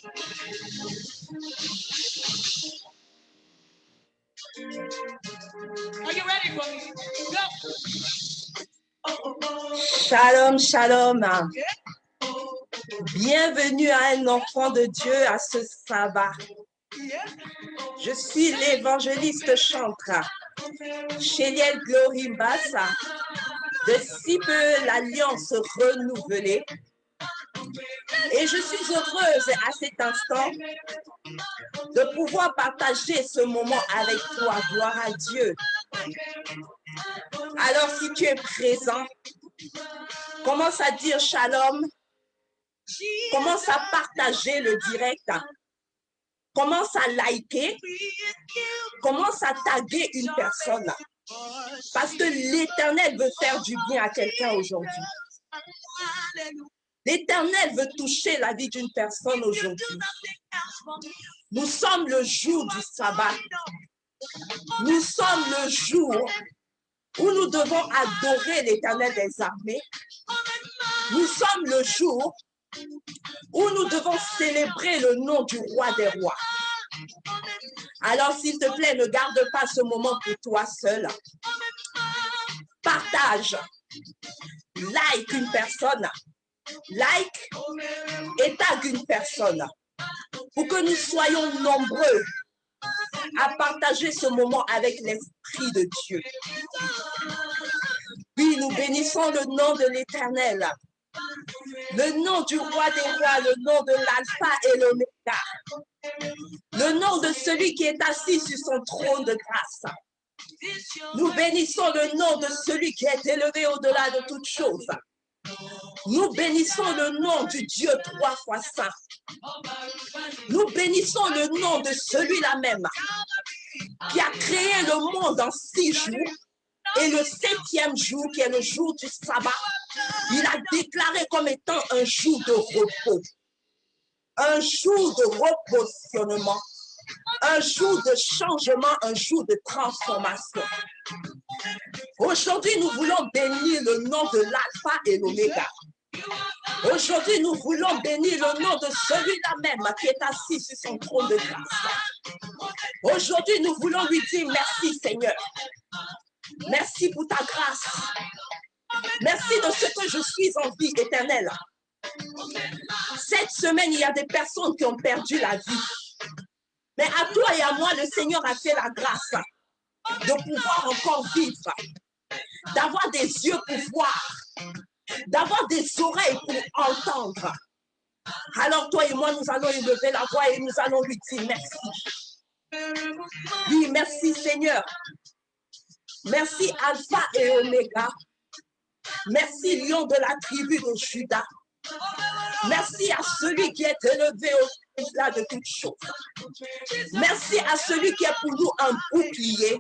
Are you ready for me? Go. Shalom, shalom. Bienvenue à un enfant de Dieu à ce sabbat. Je suis l'évangéliste chantre, Chéliel Glory Mbassa, de si peu l'Alliance renouvelée. Et je suis heureuse à cet instant de pouvoir partager ce moment avec toi. Gloire à Dieu. Alors, si tu es présent, commence à dire shalom. Commence à partager le direct. Commence à liker. Commence à taguer une personne. Parce que l'Éternel veut faire du bien à quelqu'un aujourd'hui. L'Éternel veut toucher la vie d'une personne aujourd'hui. Nous sommes le jour du sabbat. Nous sommes le jour où nous devons adorer l'Éternel des armées. Nous sommes le jour où nous devons célébrer le nom du roi des rois. Alors, s'il te plaît, ne garde pas ce moment pour toi seul. Partage. Like une personne. Like et tag une personne. Pour que nous soyons nombreux à partager ce moment avec l'Esprit de Dieu. Puis nous bénissons le nom de l'Éternel, le nom du roi des rois, le nom de l'Alpha et l'Oméga, le nom de celui qui est assis sur son trône de grâce. Nous bénissons le nom de celui qui est élevé au-delà de toutes choses. Nous bénissons le nom du Dieu 3 fois saint. Nous bénissons le nom de celui-là même qui a créé le monde en 6 jours et le 7e jour, qui est le jour du sabbat, il a déclaré comme étant un jour de repos, un jour de repositionnement, un jour de changement, un jour de transformation. Aujourd'hui, nous voulons bénir le nom de l'Alpha et l'Oméga. Aujourd'hui, nous voulons bénir le nom de celui-là même qui est assis sur son trône de grâce. Aujourd'hui, nous voulons lui dire merci Seigneur. Merci pour ta grâce. Merci de ce que je suis en vie éternelle. Cette semaine, il y a des personnes qui ont perdu la vie. Mais à toi et à moi, le Seigneur a fait la grâce de pouvoir encore vivre, d'avoir des yeux pour voir, d'avoir des oreilles pour entendre. Alors toi et moi, nous allons élever la voix et nous allons lui dire merci. Oui, merci Seigneur. Merci Alpha et Oméga. Merci Lion de la tribu de Juda. Merci à celui qui est élevé au-delà de toutes choses. Merci à celui qui est pour nous un bouclier.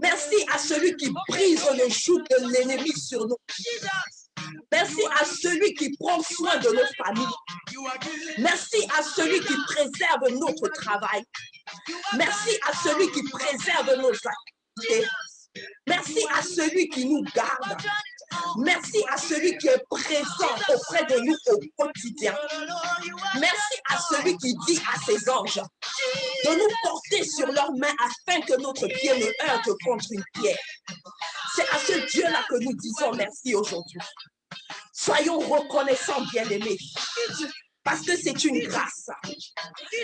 Merci à celui qui brise le joug de l'ennemi sur nous. Merci à celui qui prend soin de nos familles. Merci à celui qui préserve notre travail. Merci à celui qui préserve nos activités. Merci à celui qui nous garde. Merci à celui qui est présent auprès de nous au quotidien. Merci à celui qui dit à ses anges de nous porter sur leurs mains afin que notre pied ne heurte contre une pierre. C'est à ce Dieu-là que nous disons merci aujourd'hui. Soyons reconnaissants, bien-aimés, parce que c'est une grâce.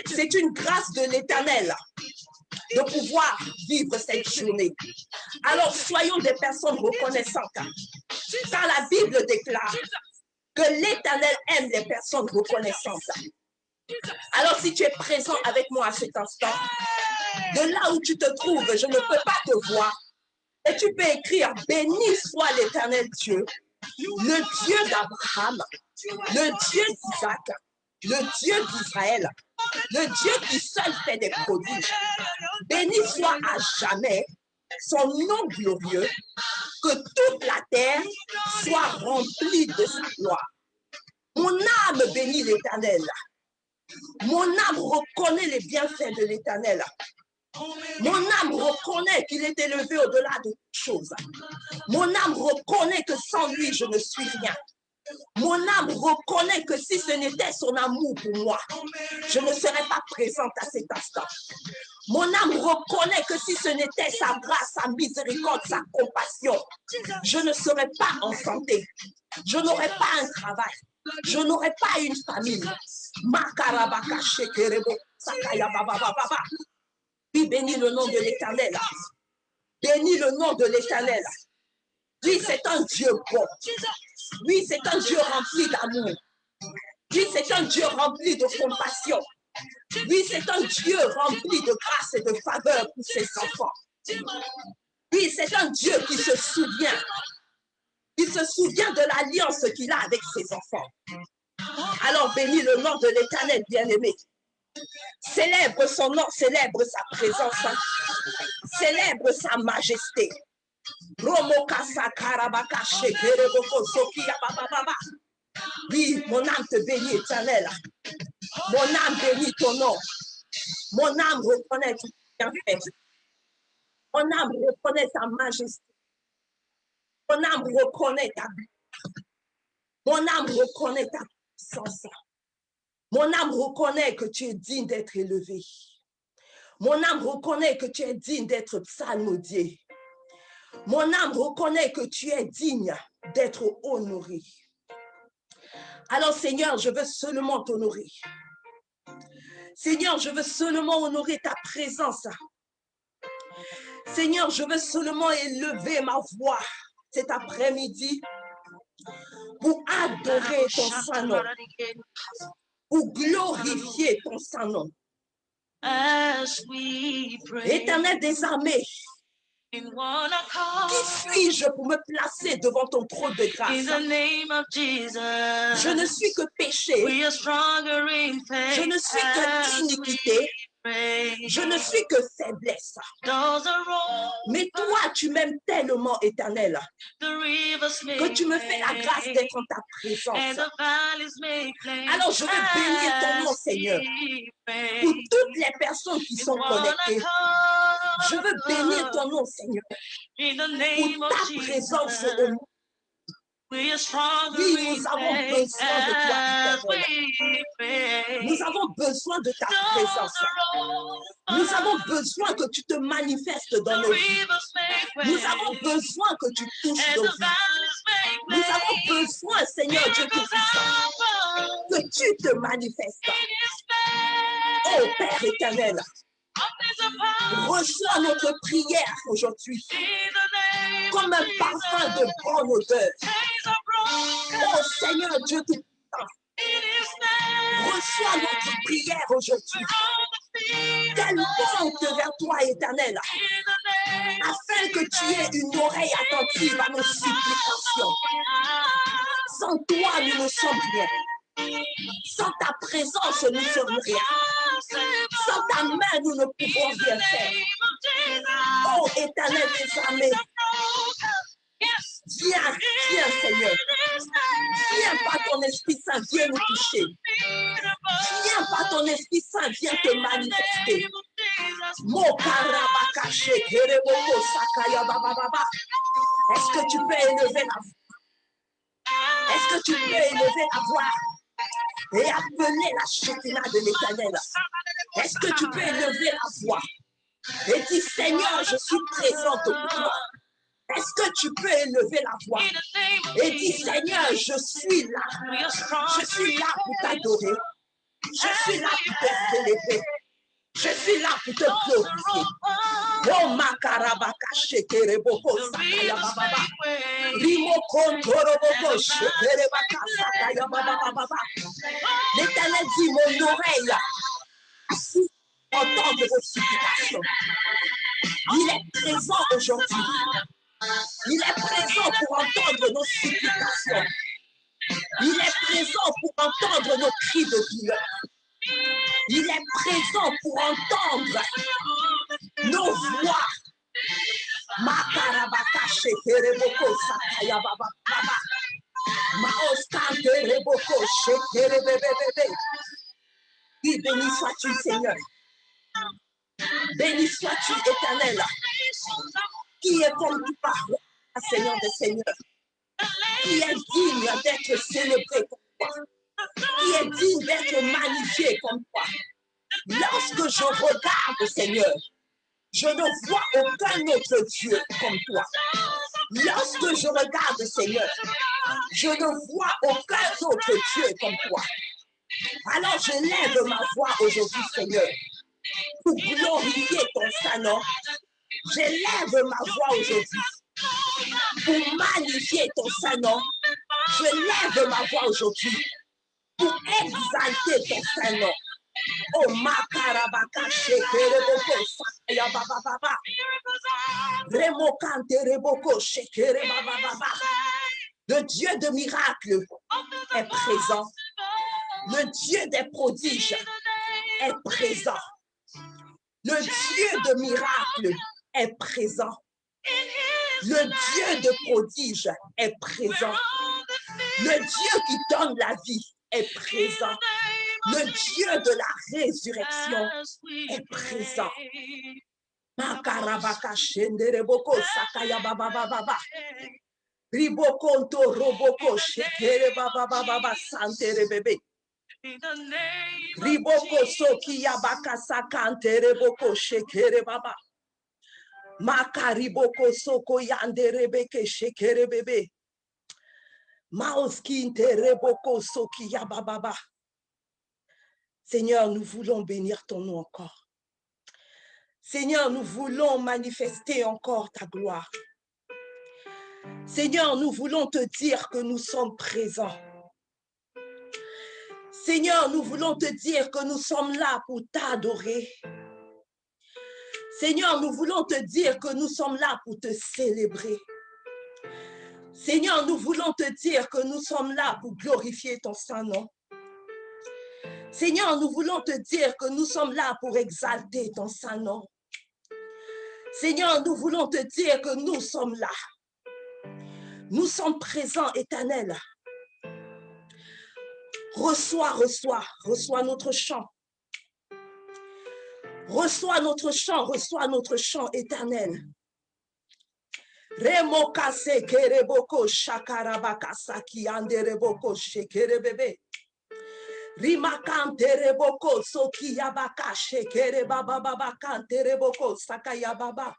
C'est une grâce de l'Éternel de pouvoir vivre cette journée. Alors, soyons des personnes reconnaissantes, car la Bible déclare que l'Éternel aime les personnes reconnaissantes. Alors, si tu es présent avec moi à cet instant, de là où tu te trouves, je ne peux pas te voir, et tu peux écrire « Béni soit l'Éternel Dieu, le Dieu d'Abraham, le Dieu d'Isaac, le Dieu d'Israël, le Dieu qui seul fait des prodiges. Béni soit à jamais son nom glorieux, que toute la terre soit remplie de sa gloire. Mon âme bénit l'Éternel. Mon âme reconnaît les bienfaits de l'Éternel. Mon âme reconnaît qu'il est élevé au-delà de toutes choses. Mon âme reconnaît que sans lui, je ne suis rien. Mon âme reconnaît que si ce n'était son amour pour moi, je ne serais pas présente à cet instant. Mon âme reconnaît que si ce n'était sa grâce, sa miséricorde, sa compassion, je ne serais pas en santé. Je n'aurais pas un travail. Je n'aurais pas une famille. Makarabaka shekerebo, sakaya baba baba. Oui, bénis le nom de l'Éternel. Bénis le nom de l'Éternel. Oui, c'est un Dieu bon. Oui, c'est un Dieu rempli d'amour. Oui, c'est un Dieu rempli de compassion. Oui, c'est un Dieu rempli de grâce et de faveur pour ses enfants. Oui, c'est un Dieu qui se souvient. Il se souvient de l'alliance qu'il a avec ses enfants. Alors bénis le nom de l'Éternel bien-aimé. Célèbre son nom, célèbre sa présence, célèbre sa majesté. Oui, mon âme te bénit, Éternel. Mon âme bénit ton nom. Mon âme reconnaît tout bien fait. Mon âme reconnaît ta majesté. Mon âme reconnaît ta gloire. Mon âme reconnaît ta puissance. Mon âme reconnaît que tu es digne d'être élevé. Mon âme reconnaît que tu es digne d'être psalmodié. Mon âme reconnaît que tu es digne d'être honoré. Alors Seigneur, je veux seulement t'honorer. Seigneur, je veux seulement honorer ta présence. Seigneur, je veux seulement élever ma voix cet après-midi pour adorer ton Saint-Nom, pour glorifier ton Saint-Nom. Éternel des armées, qui suis-je pour me placer devant ton trône de grâce? Je ne suis que péché. Je ne suis que iniquité. Je ne suis que faiblesse. Mais toi, tu m'aimes tellement, Éternel, que tu me fais la grâce d'être en ta présence. Alors, je veux bénir ton nom, Seigneur, pour toutes les personnes qui sont connectées. Je veux bénir ton nom, Seigneur, pour ta présence au monde. Oui, nous avons besoin de toi, Éternel. Nous avons besoin de ta présence. Nous avons besoin que tu te manifestes dans nos vies. Nous avons besoin que tu touches nos vies. Nous avons besoin, Seigneur Dieu Tout-Puissant, que tu te manifestes. Oh Père éternel, reçois notre prière aujourd'hui comme un parfum de bonne odeur. Oh Seigneur Dieu Tout-Puissant, reçois notre prière aujourd'hui. Qu'elle monte vers toi, éternel, afin que tu aies une oreille attentive à nos supplications. Sans toi, nous ne sommes rien. Sans ta présence, nous ne sommes rien. Sans ta main, nous ne pouvons rien faire. Oh, éternel des armées, viens, viens, Seigneur. Viens par ton Esprit Saint, viens nous toucher. Viens par ton Esprit Saint, viens te manifester. Est-ce que tu peux élever la voix? Est-ce que tu peux élever la voix et appeler la Shekinah de l'Éternel? Est-ce que tu peux élever la voix et dire, Seigneur, je suis présente pour toi? Est-ce que tu peux élever la voix et dire, Seigneur, je suis là. Je suis là pour t'adorer. Je suis là pour te célébrer. Je suis là pour te glorifier. Oh makarabaka shekereboko sakaya bababa. Rimo kontoroboko shekerebaka sakaya bababa. L'Éternel dit, mon oreille assiste entendre vos supplications. Il est présent aujourd'hui. Il est présent pour entendre nos supplications. Il est présent pour entendre nos cris de douleur. Il est présent pour entendre nos voix. Makarabaka shekereboko sakaya baba baba. Maoskante reboko shekerebebebebe. Oui, béni sois-tu, Seigneur. Béni sois-tu, Éternel. Qui est comme tu parles, Seigneur des Seigneurs. qui est digne d'être célébré comme toi, qui est digne d'être magnifié comme toi. Lorsque je regarde, Seigneur, je ne vois aucun autre Dieu comme toi. Lorsque je regarde, Seigneur, je ne vois aucun autre Dieu comme toi. Alors je lève ma voix aujourd'hui, Seigneur, pour glorifier ton Saint-Nom. Je lève ma voix aujourd'hui pour magnifier ton Saint-Nom. Je lève ma voix aujourd'hui pour exalter ton Saint-Nom. Oh, makarabaka shekereboko sakaya baba baba. Remokante reboko shekere baba baba. Le Dieu de miracles est présent. Le Dieu des prodiges est présent. Le Dieu de miracles est présent. Le Dieu de prodiges est présent. Le Dieu qui donne la vie est présent. Le Dieu de la résurrection est présent. Makarabaka shendereboko sakaya baba baba. Ribokonto roboko shekere baba baba santere bebe. Riboko soki yabaka sakante reboko shekere baba. Makariboko soko yande rebeke shekere bebe. Maoskinte reboko soki yababa. Seigneur, nous voulons bénir ton nom encore. Seigneur, nous voulons manifester encore ta gloire. Seigneur, nous voulons te dire que nous sommes présents. Seigneur, nous voulons te dire que nous sommes là pour t'adorer. Seigneur, nous voulons te dire que nous sommes là pour te célébrer. Seigneur, nous voulons te dire que nous sommes là pour glorifier ton Saint-Nom. Seigneur, nous voulons te dire que nous sommes là pour exalter ton Saint-Nom. Seigneur, nous voulons te dire que nous sommes là. Nous sommes présents, Éternel. Reçois notre chant. Reçois notre chant, Éternel. Remokase kereboko shakarabaka saki andereboko shekerebebe. Rimakante reboko soki yabaka shekere baba baba kante reboko sakaya baba.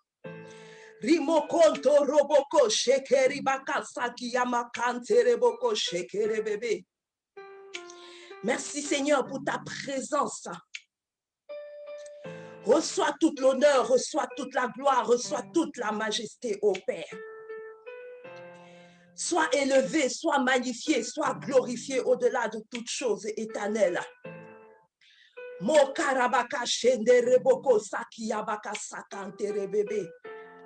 Rimokonto roboko shekeri baka saki yamakante reboko shekere bebe. Merci Seigneur pour ta présence. Reçois toute l'honneur, reçois toute la gloire, reçois toute la majesté, ô Père. Sois élevé, sois magnifié, sois glorifié au-delà de toute chose éternelle. Mokarabaka shende reboko sakiyabaka sakante rebebe.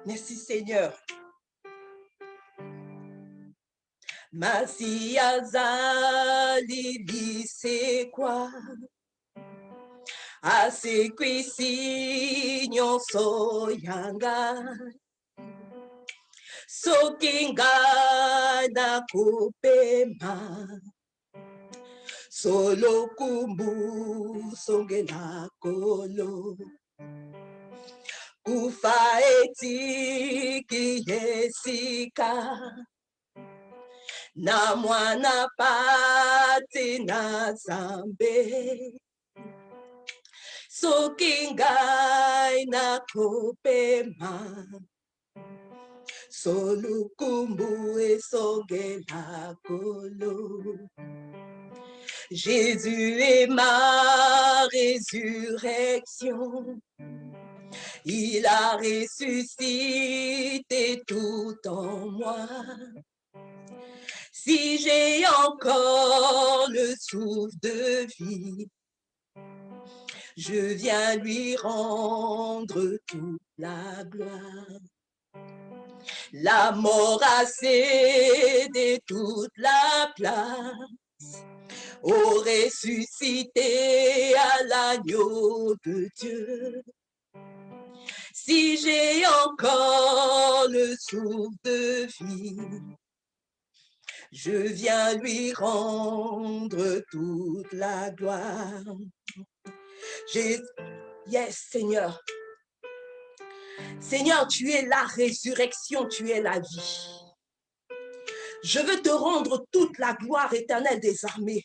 Merci Seigneur. Masiazali bisekwa. Asekwisi nyonso yanga. Sokinga na kupema. Solo kumbu songela kolo. Kufa etiki yesika. Na mwana pati na zambe. Sokingai na kopema. Solukumbu esongela kolo. Jésus est ma résurrection. Il a ressuscité tout en moi. Si j'ai encore le souffle de vie, je viens lui rendre toute la gloire. La mort a cédé toute la place, au ressuscité à l'agneau de Dieu. Si j'ai encore le souffle de vie, je viens lui rendre toute la gloire. Yes, Seigneur. Seigneur, tu es la résurrection, tu es la vie. Je veux te rendre toute la gloire éternelle des armées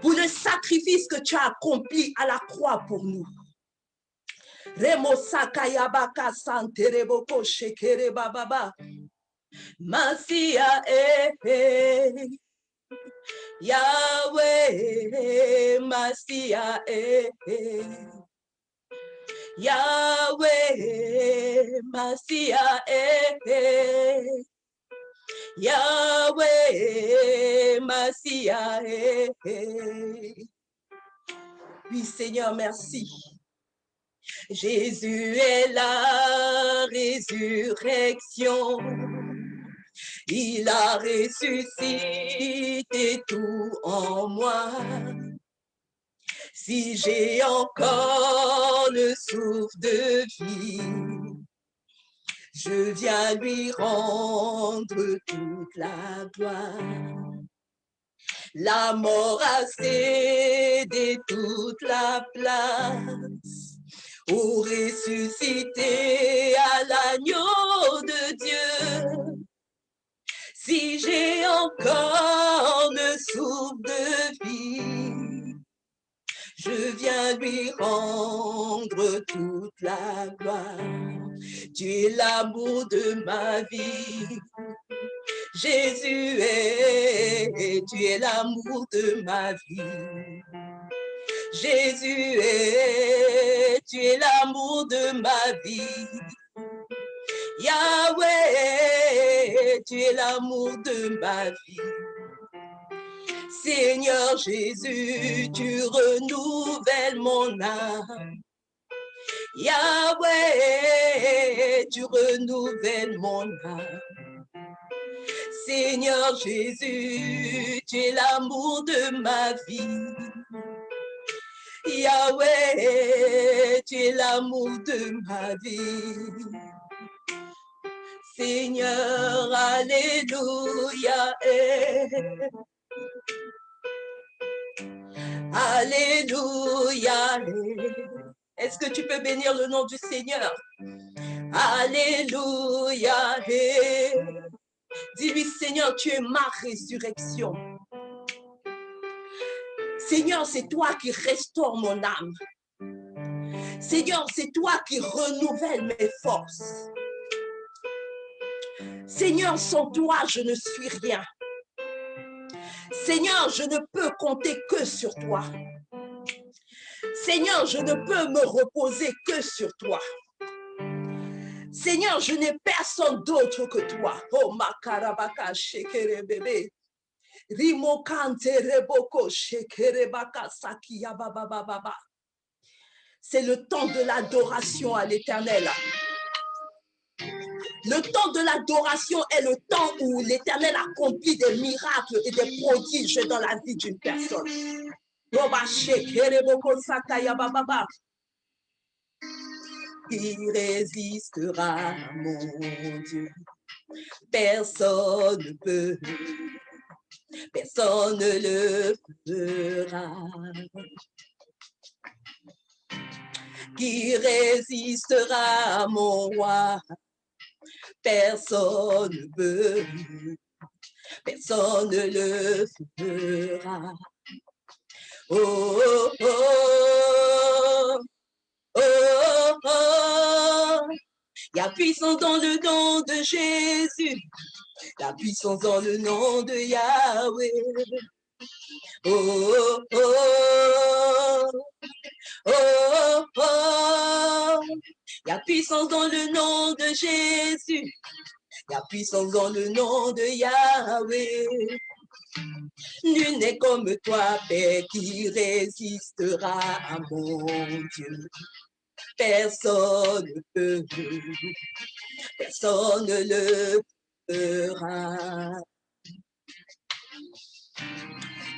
pour le sacrifice que tu as accompli à la croix pour nous. Remo sakayabaka santereboko shekere bababa. Masia Yahweh, Masia Yahweh, Masia Yahweh, Masia Oui, Seigneur, merci. Jésus est la résurrection. Il a ressuscité tout en moi. Si j'ai encore le souffle de vie, je viens lui rendre toute la gloire. La mort a cédé toute la place pour ressusciter à l'agneau de Dieu. Si j'ai encore le souffle de vie, je viens lui rendre toute la gloire. Tu es l'amour de ma vie. Jésus tu es l'amour de ma vie. Jésus tu es l'amour de ma vie. Yahweh, tu es l'amour de ma vie. Seigneur Jésus, tu renouvelles mon âme. Yahweh, tu renouvelles mon âme. Seigneur Jésus, tu es l'amour de ma vie. Yahweh, tu es l'amour de ma vie. Seigneur, alléluia. Alléluia. Est-ce que tu peux bénir le nom du Seigneur? Alléluia. Dis-lui, Seigneur, tu es ma résurrection. Seigneur, c'est toi qui restaure mon âme. Seigneur, c'est toi qui renouvelle mes forces. Seigneur, sans toi, je ne suis rien. Seigneur, je ne peux compter que sur toi. Seigneur, je ne peux me reposer que sur toi. Seigneur, je n'ai personne d'autre que toi. Oh, makarabaka shekere bébé. Rimokante reboko shekere baka sakiya baba baba. C'est le temps de l'adoration à l'Éternel. Le temps de l'adoration est le temps où l'Éternel accomplit des miracles et des prodiges dans la vie d'une personne. Qui résistera, mon Dieu? Personne ne peut, personne ne le fera. Qui résistera, mon roi? Personne ne peut, personne ne le fera. Oh, oh, oh, oh, oh. Il y a puissance dans le nom de Jésus. Il y a puissance dans le nom de Yahweh. Oh, oh, oh, oh, oh. Il y a puissance dans le nom de Jésus. Il y a puissance dans le nom de Yahweh. Nul n'est comme toi, Père, qui résistera à mon Dieu. Personne ne peut, personne ne le fera.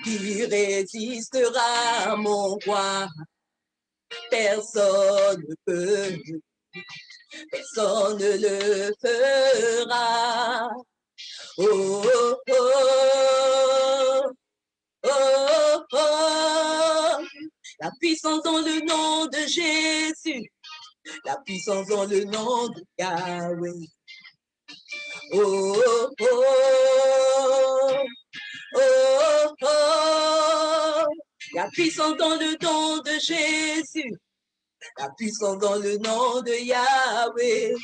Qui résistera à mon roi? Personne ne peut, personne ne le fera. Oh, oh, oh, oh, oh. La puissance dans le nom de Jésus. La puissance dans le nom de Yahweh. Oh, oh, oh, oh. La puissance dans le nom de Jésus. La puissance dans le nom de Yahweh.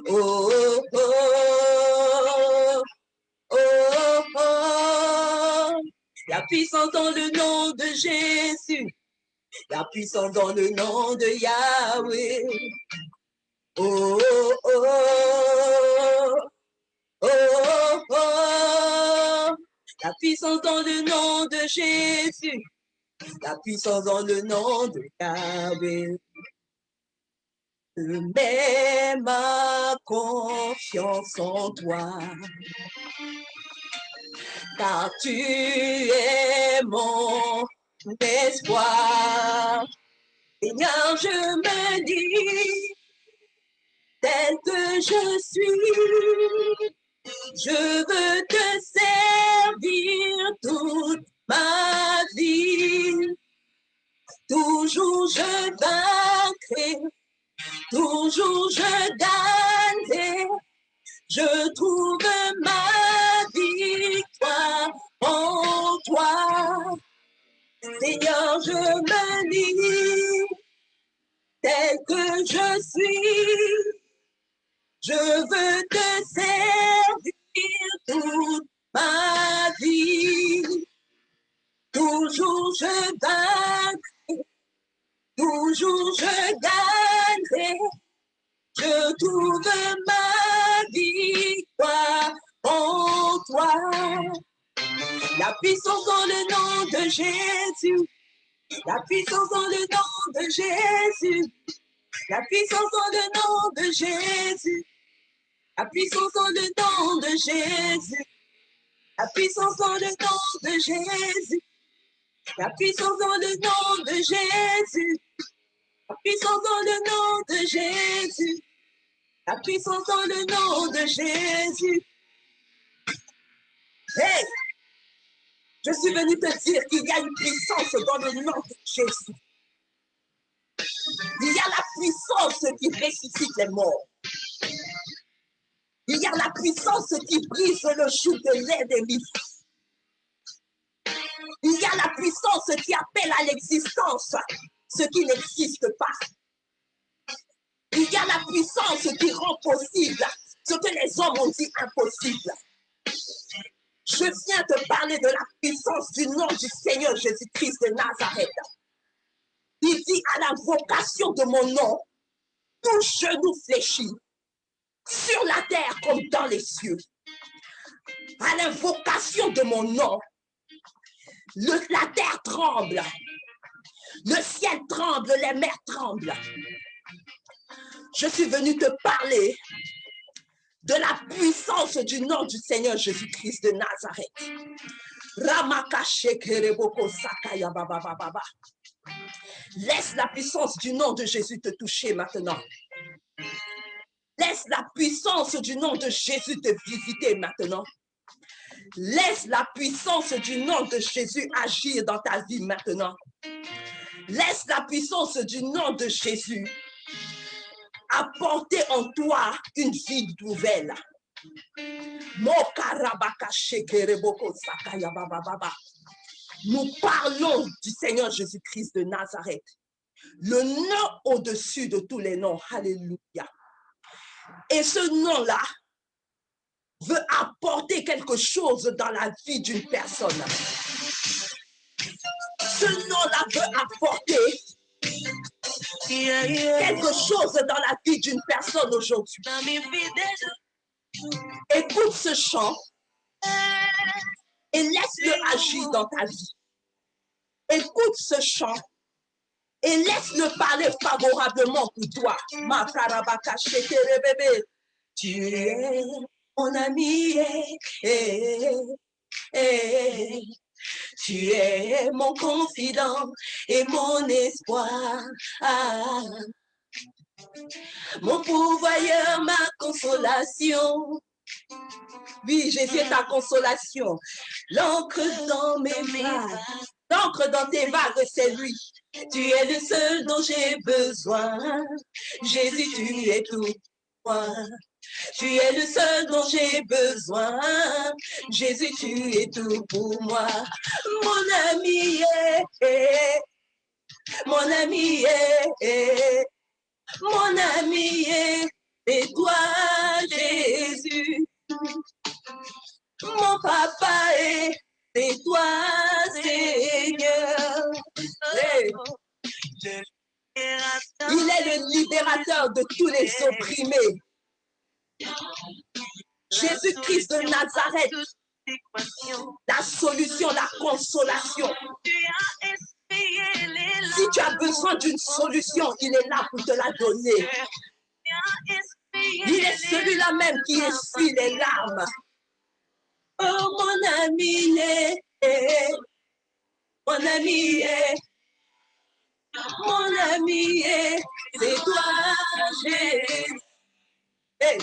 Oh, oh, oh, oh, oh. La puissance dans le nom de Jésus. La puissance dans le nom de Yahweh. Oh, oh, oh, oh, oh. La puissance dans le nom de Jésus. La puissance dans le nom de Yahweh. Je mets ma confiance en toi, car tu es mon espoir. Seigneur, je me dis, tel que je suis, je veux te servir toute ma vie. Toujours je vaincrai, toujours je gagnerai, je trouve ma victoire en toi. Seigneur, je me lis, tel que je suis, je veux te servir toute ma vie. Toujours je vaincrai, toujours je gagnerai, je trouve ma victoire en toi. La puissance dans le nom de Jésus, la puissance dans le nom de Jésus, la puissance dans le nom de Jésus, la puissance dans le nom de Jésus, la puissance dans le nom de Jésus, la puissance dans le nom de Jésus, la puissance dans le nom de Jésus, la puissance dans le nom de Jésus. Hey! Je suis venu te dire qu'il y a une puissance dans le nom de Jésus. Il y a la puissance qui ressuscite les morts. Il y a la puissance qui brise le joug de l'ennemi. Il y a la puissance qui appelle à l'existence ce qui n'existe pas. Il y a la puissance qui rend possible ce que les hommes ont dit impossible. Je viens te parler de la puissance du nom du Seigneur Jésus-Christ de Nazareth. Il dit à l'invocation de mon nom, tout genou fléchit, sur la terre comme dans les cieux. À l'invocation de mon nom, la terre tremble, le ciel tremble, les mers tremblent. Je suis venu te parler de la puissance du nom du Seigneur Jésus-Christ de Nazareth. Laisse la puissance du nom de Jésus te toucher maintenant. Laisse la puissance du nom de Jésus te visiter maintenant. Laisse la puissance du nom de Jésus agir dans ta vie maintenant. Laisse la puissance du nom de Jésus apporter en toi une vie nouvelle. Nous parlons du Seigneur Jésus-Christ de Nazareth, le nom au-dessus de tous les noms. Alléluia. Et ce nom-là veut apporter quelque chose dans la vie d'une personne. Ce nom-là veut apporter quelque chose dans la vie d'une personne aujourd'hui. Écoute ce chant et laisse-le agir dans ta vie. Écoute ce chant et laisse-le parler favorablement pour toi. Tu es mon ami, tu es mon confident et mon espoir. Mon pourvoyeur, ma consolation. Oui, Jésus est ta consolation. L'encre dans mes vagues, l'encre dans tes vagues, c'est lui. Tu es le seul dont j'ai besoin. Jésus, tu es tout Tu es le seul dont j'ai besoin. Jésus, tu es tout pour moi. Mon ami, mon ami, mon ami, c'est toi, Jésus. Mon papa, c'est toi, Seigneur. Il est le libérateur de tous les opprimés. Jésus-Christ de Nazareth, la solution, la consolation. Si tu as besoin d'une solution, il est là pour te la donner. Il est celui-là même qui essuie les larmes. Oh mon ami, mon ami, mon ami, c'est toi, Jésus. Hey.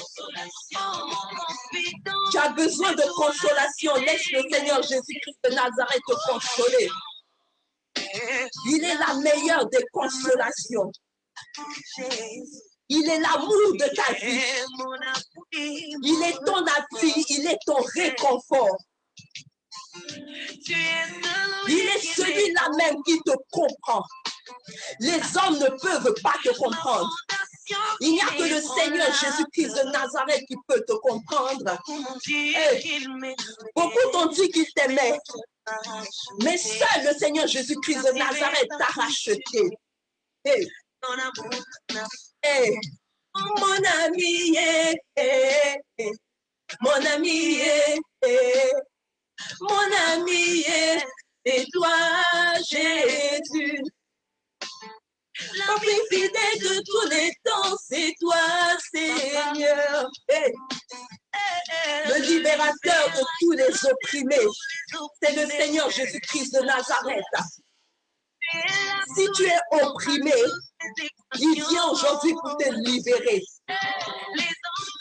Tu as besoin de consolation. Laisse le Seigneur Jésus-Christ de Nazareth te consoler. Il est la meilleure des consolations. Il est l'amour de ta vie. Il est ton appui, il est ton réconfort. Il est celui-là même qui te comprend. Les hommes ne peuvent pas te comprendre. Il n'y a que le Seigneur Jésus-Christ de Nazareth qui peut te comprendre. Hey. Beaucoup t'ont dit qu'il t'aimait, mais seul le Seigneur Jésus-Christ de Nazareth t'a racheté. Hey. Hey. Mon ami, mon ami, mon ami, c'est toi, Jésus. La plus fidèle de tous les temps, c'est toi, Seigneur. Hey. Le libérateur de tous les opprimés, c'est le Seigneur Jésus-Christ de Nazareth. Si tu es opprimé, il vient aujourd'hui pour te libérer.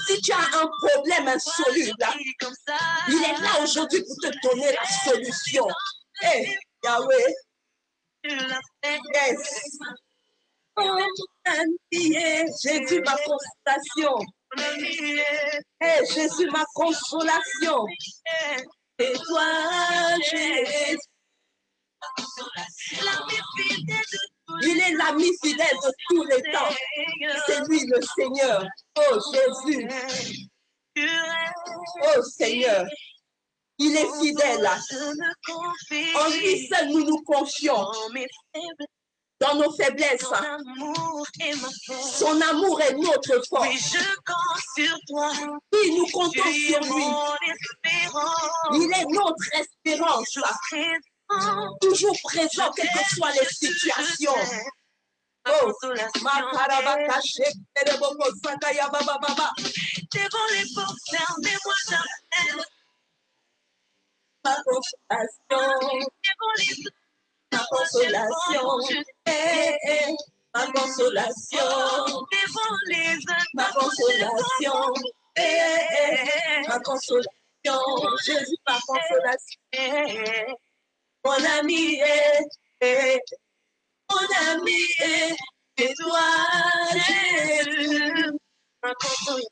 Si tu as un problème insoluble, il est là aujourd'hui pour te donner la solution. Hey, Yahweh. Yes. Oh, Jésus, ma consolation. Hey, Jésus, ma consolation. Et toi, Jésus. Il est l'ami fidèle de tous les temps. C'est lui le Seigneur. Oh Jésus. Oh Seigneur. Il est fidèle. En lui seul nous nous confions. Dans nos faiblesses. Son amour est notre force. Oui, je compte sur toi. Oui, nous comptons sur lui. Il est notre espérance. Toujours présent, quelles que soient les situations. Oh, devant les portes fermées, moi j'appelle ma consolation. Ma consolation, ma consolation, devant les ma consolation, ma consolation, Jésus, ma consolation. Mon ami, mon ami, c'est toi, Jésus, ma consolation.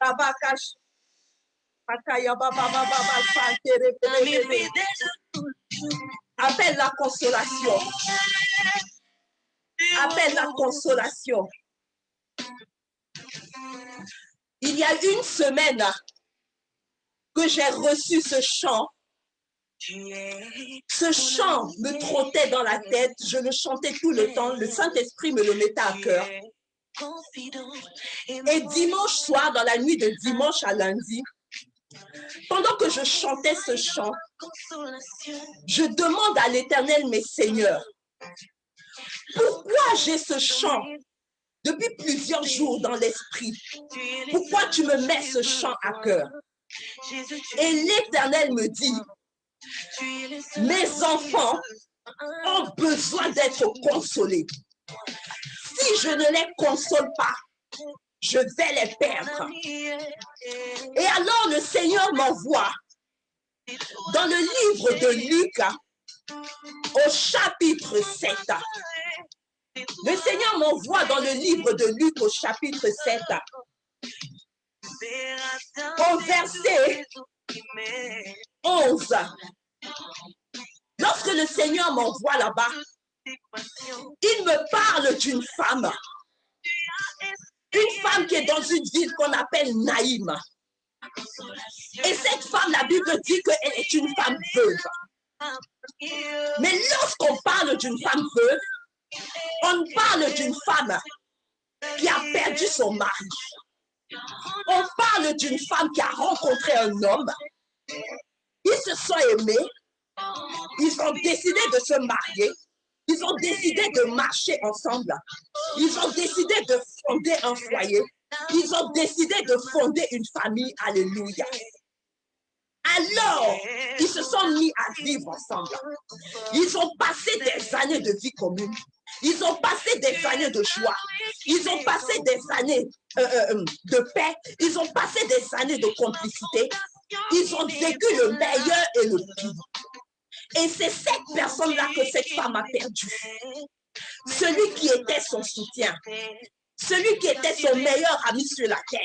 Baba cache, Pataya Baba Baba, appelle la consolation. Appelle la consolation. Il y a une semaine que j'ai reçu ce chant. Ce chant me trottait dans la tête. Je le chantais tout le temps. Le Saint-Esprit me le mettait à cœur. Et dimanche soir, dans la nuit de dimanche à lundi, pendant que je chantais ce chant, je demande à l'Éternel, mes seigneurs, pourquoi j'ai ce chant depuis plusieurs jours dans l'esprit? Pourquoi tu me mets ce chant à cœur? Et l'Éternel me dit, mes enfants ont besoin d'être consolés. Si je ne les console pas, je vais les perdre. Et alors le Seigneur m'envoie dans le livre de Luc au chapitre 7. Le Seigneur m'envoie dans le livre de Luc au chapitre 7, au verset 11. Lorsque le Seigneur m'envoie là-bas, il me parle d'une femme qui est dans une ville qu'on appelle Naïm. Et cette femme, la Bible dit qu'elle est une femme veuve. Mais lorsqu'on parle d'une femme veuve, on parle d'une femme qui a perdu son mari. On parle d'une femme qui a rencontré un homme. Ils se sont aimés. Ils ont décidé de se marier. Ils ont décidé de marcher ensemble. Ils ont décidé de fonder un foyer. Ils ont décidé de fonder une famille. Alléluia. Alors, ils se sont mis à vivre ensemble. Ils ont passé des années de vie commune. Ils ont passé des années de joie. Ils ont passé des années de paix. Ils ont passé des années de complicité. Ils ont vécu le meilleur et le pire. Et c'est cette personne-là que cette femme a perdue. Celui qui était son soutien. Celui qui était son meilleur ami sur la terre.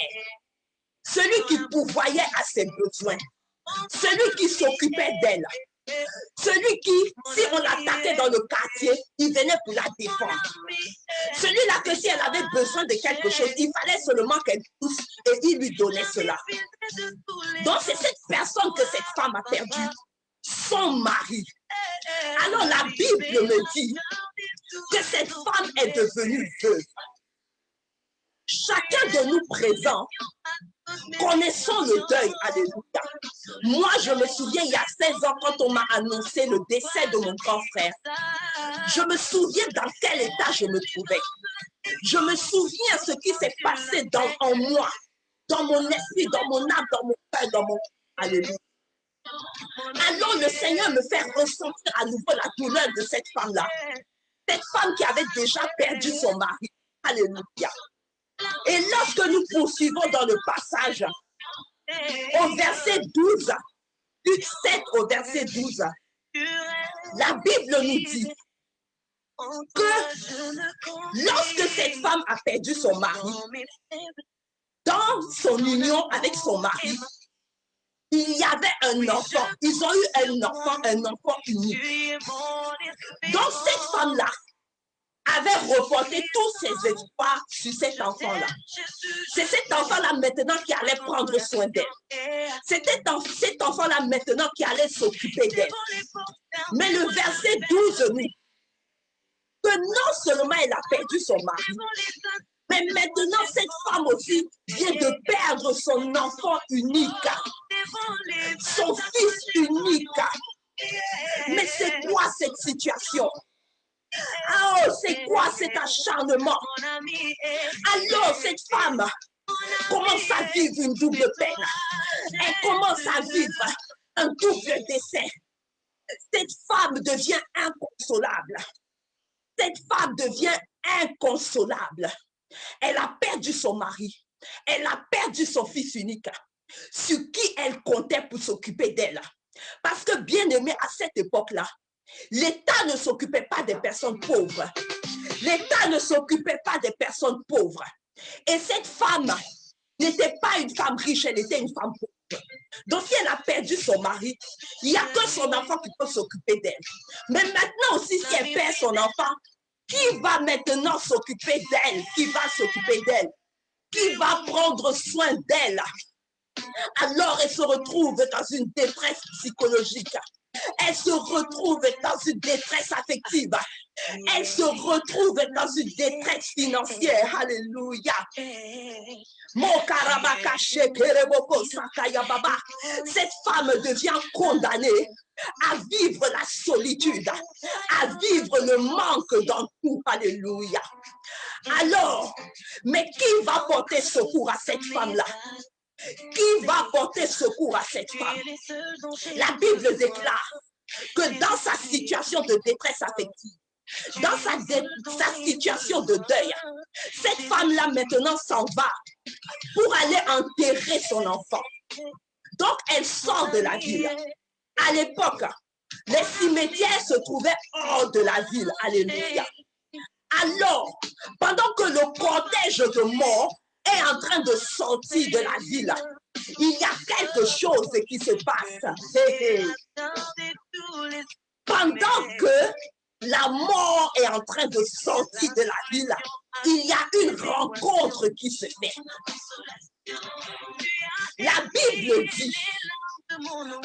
Celui qui pourvoyait à ses besoins. Celui qui s'occupait d'elle. Celui qui, si on l'attaquait dans le quartier, il venait pour la défendre. Celui-là que si elle avait besoin de quelque chose, il fallait seulement qu'elle pousse et il lui donnait cela. Donc c'est cette personne que cette femme a perdu, son mari. Alors la Bible me dit que cette femme est devenue veuve. Chacun de nous présents, connaissons le deuil, alléluia. Moi, je me souviens, il y a 16 ans, quand on m'a annoncé le décès de mon grand frère, je me souviens dans quel état je me trouvais. Je me souviens ce qui s'est passé en moi, dans mon esprit, dans mon âme, dans mon cœur, dans mon... Alléluia. Alors, le Seigneur me fait ressentir à nouveau la douleur de cette femme-là. Cette femme qui avait déjà perdu son mari. Alléluia. Et lorsque nous poursuivons dans le passage, au verset 12, Luc 7 au verset 12, la Bible nous dit que lorsque cette femme a perdu son mari, dans son union avec son mari, il y avait un enfant. Ils ont eu un enfant unique. Donc cette femme-là avait reporté tous ses espoirs sur cet enfant-là. C'est cet enfant-là maintenant qui allait prendre soin d'elle. C'était cet enfant-là maintenant qui allait s'occuper d'elle. Mais le verset 12 nous dit que non seulement elle a perdu son mari, mais maintenant cette femme aussi vient de perdre son enfant unique, son fils unique. Mais c'est quoi cette situation? Oh, c'est quoi cet acharnement? Alors, cette femme commence à vivre une double peine. Elle commence à vivre un double décès. Cette femme devient inconsolable. Cette femme devient inconsolable. Elle a perdu son mari. Elle a perdu son fils unique, sur qui elle comptait pour s'occuper d'elle. Parce que, bien aimé, à cette époque-là, l'État ne s'occupait pas des personnes pauvres. L'État ne s'occupait pas des personnes pauvres. Et cette femme n'était pas une femme riche, elle était une femme pauvre. Donc, si elle a perdu son mari, il n'y a que son enfant qui peut s'occuper d'elle. Mais maintenant aussi, si elle perd son enfant, qui va maintenant s'occuper d'elle? Qui va s'occuper d'elle? Qui va prendre soin d'elle? Alors, elle se retrouve dans une détresse psychologique. Elle se retrouve dans une détresse affective. Elle se retrouve dans une détresse financière. Alléluia. Cette femme devient condamnée à vivre la solitude, à vivre le manque dans tout. Alléluia. Alors, mais qui va porter secours à cette femme-là? Qui va porter secours à cette femme? La Bible déclare que dans sa situation de détresse affective, dans sa situation de deuil, cette femme-là maintenant s'en va pour aller enterrer son enfant. Donc, elle sort de la ville. À l'époque, les cimetières se trouvaient hors de la ville. Alléluia. Alors, pendant que le cortège de mort est en train de sortir de la ville, il y a quelque chose qui se passe. Pendant que la mort est en train de sortir de la ville, il y a une rencontre qui se fait. La Bible dit,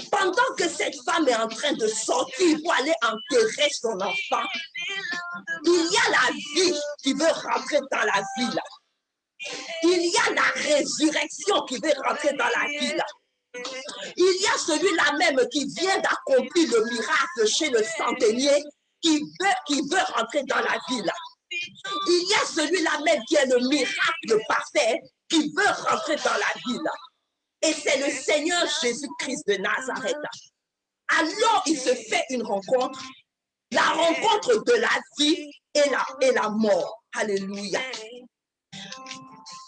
pendant que cette femme est en train de sortir pour aller enterrer son enfant, il y a la vie qui veut rentrer dans la ville. Il y a la résurrection qui veut rentrer dans la ville. Il y a celui-là même qui vient d'accomplir le miracle chez le centenier qui veut rentrer dans la ville. Il y a celui-là même qui est le miracle parfait qui veut rentrer dans la ville. Et c'est le Seigneur Jésus-Christ de Nazareth. Alors il se fait une rencontre, la rencontre de la vie et la mort. Alléluia.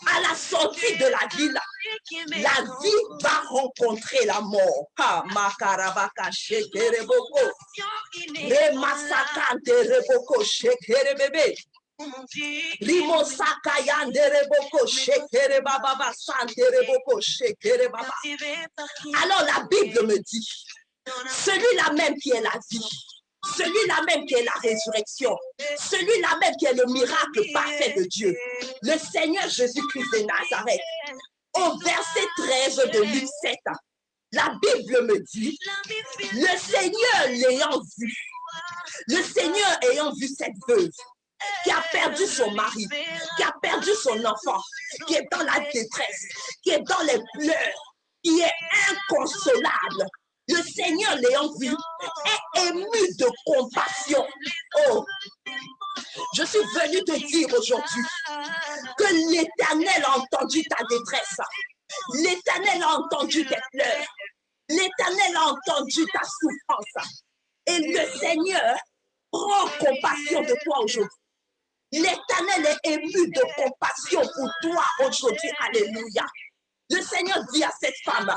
À la sortie de la ville, la vie va rencontrer la mort. Ha, makarabaka shekereboko. Remasakante reboko shekerebebe. Rimosaka yandereboko shekerebaba santereboko shekerebaba. Alors la Bible me dit, celui-là même qui est la vie, celui-là même qui est la résurrection, celui-là même qui est le miracle parfait de Dieu, le Seigneur Jésus-Christ de Nazareth. Au verset 13 de Luc 7, la Bible me dit, le Seigneur l'ayant vu, le Seigneur ayant vu cette veuve qui a perdu son mari, qui a perdu son enfant, qui est dans la détresse, qui est dans les pleurs, qui est inconsolable, le Seigneur l'ayant vu est ému de compassion. Oh, je suis venu te dire aujourd'hui que l'Éternel a entendu ta détresse. L'Éternel a entendu tes pleurs. L'Éternel a entendu ta souffrance. Et le Seigneur prend compassion de toi aujourd'hui. L'Éternel est ému de compassion pour toi aujourd'hui. Alléluia. Le Seigneur dit à cette femme,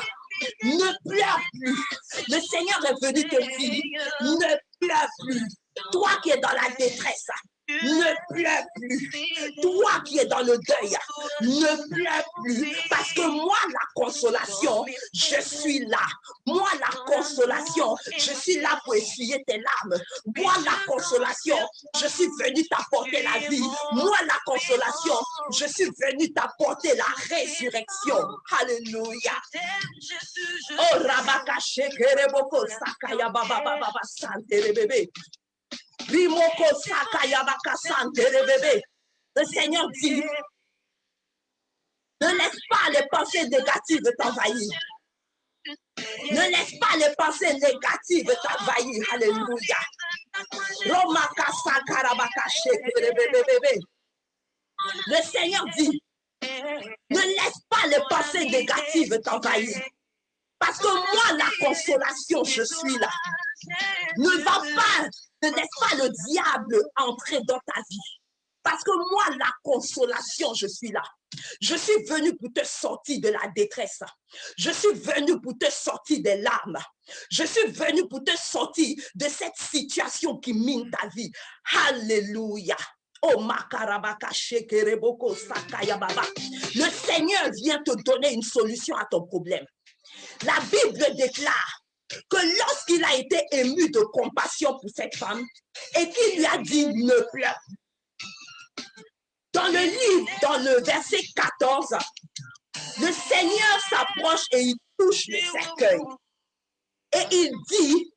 ne pleure plus. Le Seigneur est venu te dire, ne pleure plus. Toi qui es dans la détresse, ne pleure plus. Toi qui es dans le deuil, ne pleure plus. Parce que moi, la consolation, je suis là. Moi, la consolation, je suis là pour essuyer tes larmes. Moi, la consolation, je suis venu t'apporter la vie. Moi, la consolation, je suis venu t'apporter la résurrection. Alléluia. Oh, Rabaka Shekereboko Sakaya Baba Baba Santere bébé. Rimoko Sakaya Baka Santere bébé. Le Seigneur dit, ne laisse pas les pensées négatives t'envahir. Ne laisse pas les pensées négatives t'envahir. Alléluia. Romaka Sakarabaka Shekerebé bébé. Le Seigneur dit, ne laisse pas les pensées négatives t'envahir. Parce que moi, la consolation, je suis là. Ne laisse pas le diable entrer dans ta vie. Parce que moi, la consolation, je suis là. Je suis venu pour te sortir de la détresse. Je suis venu pour te sortir des larmes. Je suis venu pour te sortir de cette situation qui mine ta vie. Alléluia. Oh, makarabaka shekereboko sakaya baba. Le Seigneur vient te donner une solution à ton problème. La Bible déclare que lorsqu'il a été ému de compassion pour cette femme et qu'il lui a dit ne pleure. Dans le livre, dans le verset 14, le Seigneur s'approche et il touche le cercueil. Et il dit,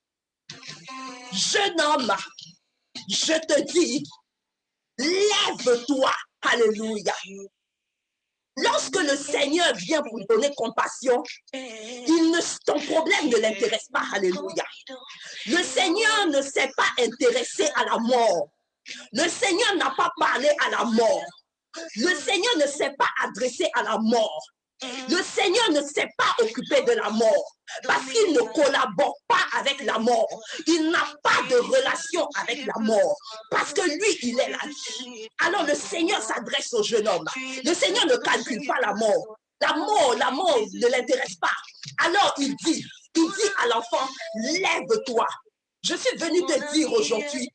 jeune homme, je te dis, lève-toi. Alléluia. Lorsque le Seigneur vient vous donner compassion, ton problème ne l'intéresse pas. Alléluia. Le Seigneur ne s'est pas intéressé à la mort. Le Seigneur n'a pas parlé à la mort. Le Seigneur ne s'est pas adressé à la mort. Le Seigneur ne s'est pas occupé de la mort parce qu'il ne collabore pas avec la mort. Il n'a pas de relation avec la mort parce que lui, il est la vie. Alors le Seigneur s'adresse au jeune homme. Le Seigneur ne calcule pas la mort. La mort ne l'intéresse pas. Alors il dit à l'enfant, lève-toi. Je suis venu te dire aujourd'hui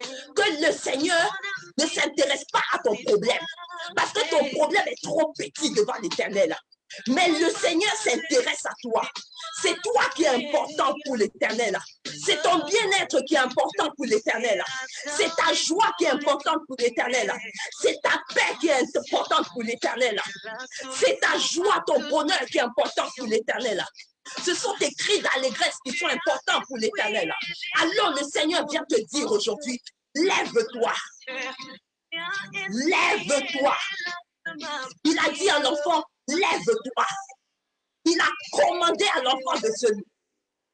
que le Seigneur ne s'intéresse pas à ton problème. Parce que ton problème est trop petit devant l'Éternel. Mais le Seigneur s'intéresse à toi. C'est toi qui es important pour l'Éternel. C'est ton bien-être qui est important pour l'Éternel. C'est ta joie qui est importante pour l'Éternel. C'est ta paix qui est importante pour l'Éternel. C'est ta joie, ton bonheur qui est important pour l'Éternel. Ce sont tes cris d'allégresse qui sont importants pour l'Éternel. Alors le Seigneur vient te dire aujourd'hui, lève-toi. Lève-toi. Il a dit à l'enfant, lève-toi. Il a commandé à l'enfant de se lever.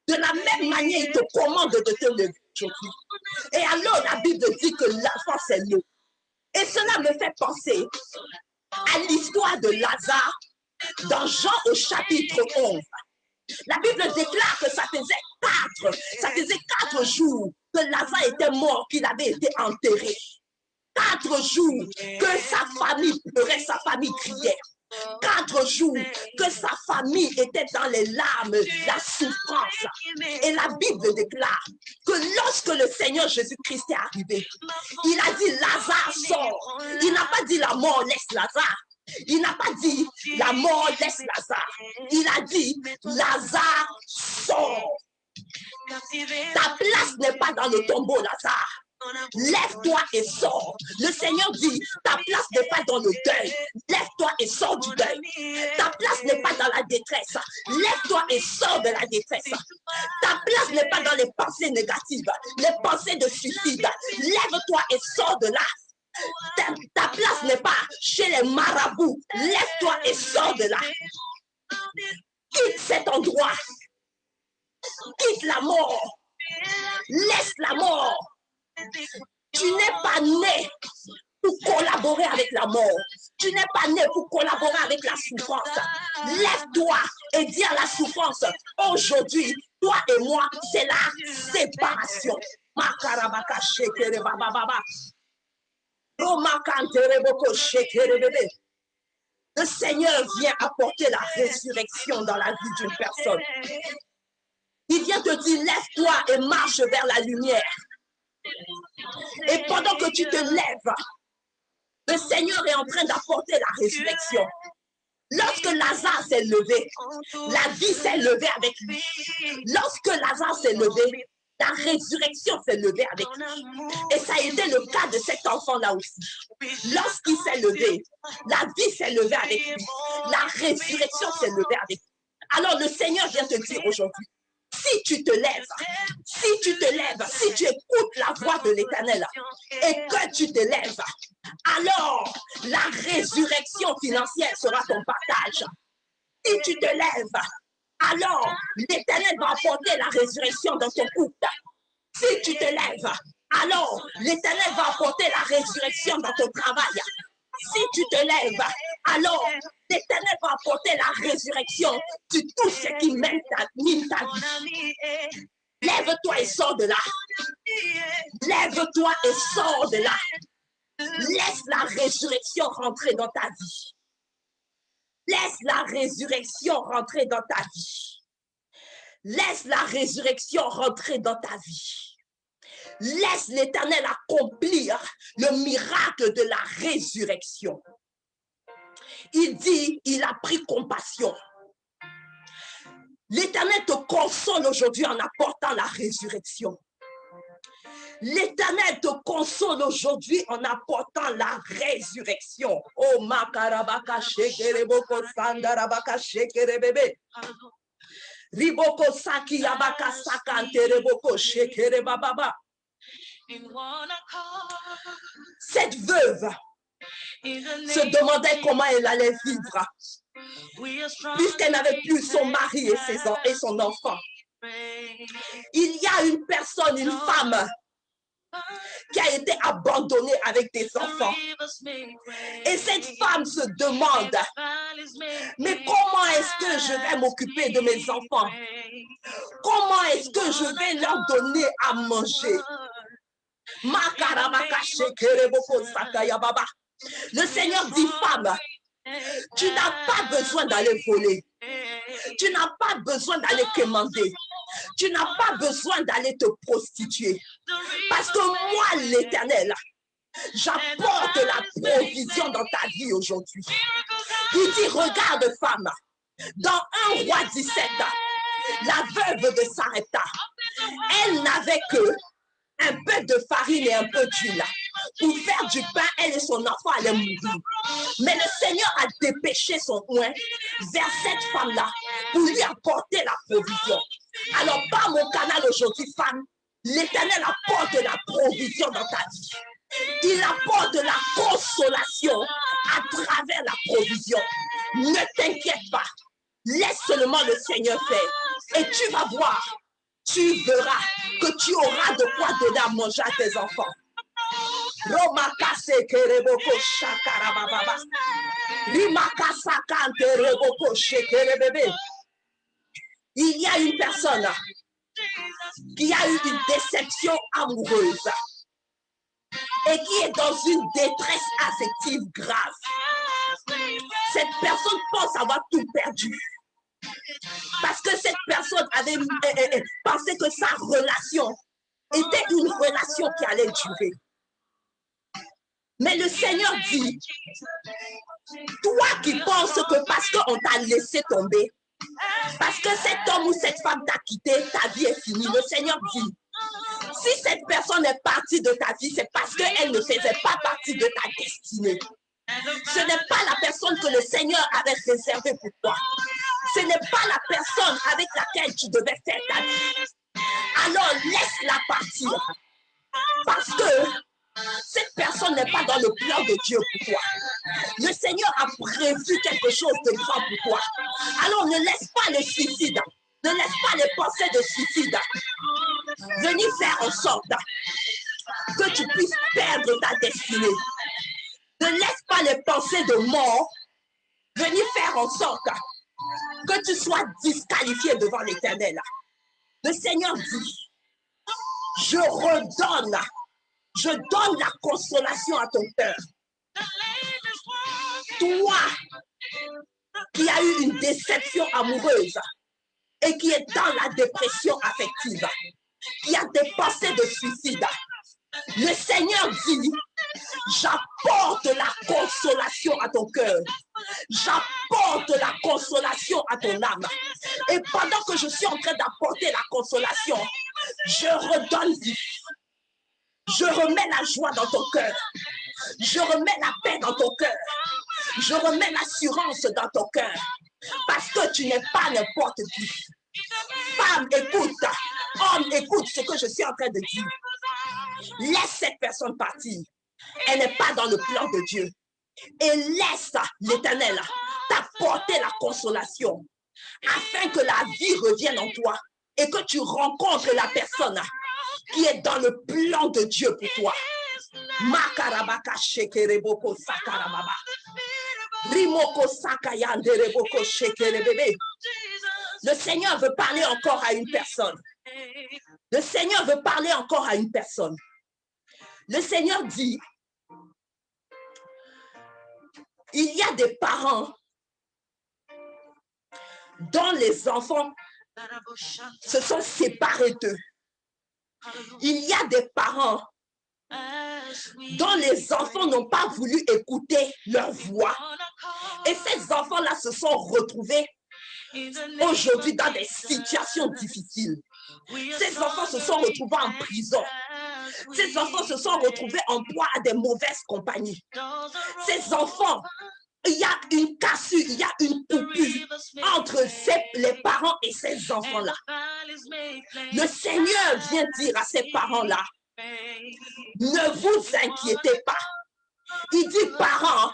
De la même manière, il te commande de te lever aujourd'hui. Et alors, la Bible dit que l'enfant s'est levé. Et cela me fait penser à l'histoire de Lazare dans Jean au chapitre 11. La Bible déclare que ça faisait 4 jours que Lazare était mort, qu'il avait été enterré. 4 jours que sa famille pleurait, sa famille criait. 4 jours que sa famille était dans les larmes, la souffrance. Et la Bible déclare que lorsque le Seigneur Jésus-Christ est arrivé, il a dit Lazare sort. Il n'a pas dit la mort laisse Lazare. Il n'a pas dit la mort laisse Lazare. Il a dit Lazare sort. Ta place n'est pas dans le tombeau, Lazare. Lève-toi et sors. Le Seigneur dit, ta place n'est pas dans le deuil. Lève-toi et sors du deuil. Ta place n'est pas dans la détresse. Lève-toi et sors de la détresse. Ta place n'est pas dans les pensées négatives, les pensées de suicide. Lève-toi et sors de là. Ta place n'est pas chez les marabouts. Lève-toi et sors de là. Quitte cet endroit. Quitte la mort. Laisse la mort. Tu n'es pas né pour collaborer avec la mort. Tu n'es pas né pour collaborer avec la souffrance. Lève-toi et dis à la souffrance, aujourd'hui, toi et moi, c'est la séparation. Le Seigneur vient apporter la résurrection dans la vie d'une personne. Il vient te dire, lève-toi et marche vers la lumière. Et pendant que tu te lèves, le Seigneur est en train d'apporter la résurrection. Lorsque Lazare s'est levé, la vie s'est levée avec lui. Lorsque Lazare s'est levé, la résurrection s'est levée avec lui. Et ça a été le cas de cet enfant-là aussi. Lorsqu'il s'est levé, la vie s'est levée avec lui. La résurrection s'est levée avec lui. Alors le Seigneur vient te dire aujourd'hui, si tu te lèves, si tu écoutes la voix de l'Éternel et que tu te lèves, alors la résurrection financière sera ton partage. Si tu te lèves, alors l'Éternel va apporter la résurrection dans ton couple. Si tu te lèves, alors l'Éternel va apporter la résurrection dans ton travail. Si tu te lèves, alors l'Éternel va apporter la résurrection sur tout ce qui mène ta vie. Lève-toi et sors de là. Lève-toi et sors de là. Laisse la résurrection rentrer dans ta vie. Laisse la résurrection rentrer dans ta vie. Laisse la résurrection rentrer dans ta vie. Laisse l'Éternel accomplir le miracle de la résurrection. Il dit, il a pris compassion. L'Éternel te console aujourd'hui en apportant la résurrection. L'Éternel te console aujourd'hui en apportant la résurrection. Oh, makarabaka shekereboko sandarabaka shekerebebe. Riboko saki yabaka sakantereboko shekerebababa. Cette veuve se demandait comment elle allait vivre, puisqu'elle n'avait plus son mari et son enfant. Il y a une personne, une femme, qui a été abandonnée avec des enfants. Et cette femme se demande, mais comment est-ce que je vais m'occuper de mes enfants? Comment est-ce que je vais leur donner à manger? Le Seigneur dit, femme, tu n'as pas besoin d'aller voler. Tu n'as pas besoin d'aller quémander. Tu n'as pas besoin d'aller te prostituer. Parce que moi, l'Éternel, J'apporte la provision dans ta vie aujourd'hui. Il dit, regarde femme, dans 1 Roi 17, la veuve de Sarepta, elle n'avait que un peu de farine et un peu d'huile. Pour faire du pain, elle et son enfant allaient mourir. Mais le Seigneur a dépêché son oint vers cette femme-là pour lui apporter la provision. Alors, par mon canal aujourd'hui, femme, l'Éternel apporte la provision dans ta vie. Il apporte la consolation à travers la provision. Ne t'inquiète pas. Laisse seulement le Seigneur faire. Et tu vas voir, tu verras que tu auras de quoi donner à manger à tes enfants. Il y a une personne qui a eu une déception amoureuse et qui est dans une détresse affective grave. Cette personne pense avoir tout perdu. Parce que cette personne avait pensé que sa relation était une relation qui allait durer. Mais le Seigneur dit, toi qui penses que parce qu'on t'a laissé tomber, parce que cet homme ou cette femme t'a quitté, ta vie est finie. Le Seigneur dit, si cette personne est partie de ta vie, c'est parce qu'elle ne faisait pas partie de ta destinée. Ce n'est pas la personne que le Seigneur avait réservée pour toi. Ce n'est pas la personne avec laquelle tu devais faire ta vie. Alors laisse-la partir. Parce que cette personne n'est pas dans le plan de Dieu pour toi. Le Seigneur a prévu quelque chose de grand pour toi. Alors ne laisse pas le suicide, ne laisse pas les pensées de suicide venir faire en sorte que tu puisses perdre ta destinée. Ne laisse pas les pensées de mort venir faire en sorte que tu sois disqualifié devant l'Éternel. Le Seigneur dit, je donne la consolation à ton cœur. Toi qui as eu une déception amoureuse et qui est dans la dépression affective, qui a des pensées de suicide, le Seigneur dit, j'apporte la consolation à ton cœur. J'apporte la consolation à ton âme. Et pendant que je suis en train d'apporter la consolation, je redonne vie. Je remets la joie dans ton cœur. Je remets la paix dans ton cœur. Je remets l'assurance dans ton cœur. Parce que tu n'es pas n'importe qui. Femme, écoute. Homme, écoute ce que je suis en train de dire. Laisse cette personne partir. Elle n'est pas dans le plan de Dieu. Et laisse l'Éternel t'apporter la consolation afin que la vie revienne en toi et que tu rencontres la personne qui est dans le plan de Dieu pour toi. Makarabaka shekereboko sakarababa. Rimoko sakayandereboko shekerebebe. Le Seigneur veut parler encore à une personne. Le Seigneur veut parler encore à une personne. Le Seigneur dit, il y a des parents dont les enfants se sont séparés d'eux. Il y a des parents dont les enfants n'ont pas voulu écouter leur voix. Et ces enfants-là se sont retrouvés aujourd'hui dans des situations difficiles. Ces enfants se sont retrouvés en prison. Ces enfants se sont retrouvés en proie à des mauvaises compagnies. Ces enfants, il y a une cassure, il y a une coupure entre les parents et ces enfants-là. Le Seigneur vient dire à ces parents-là, ne vous inquiétez pas. Il dit, parents,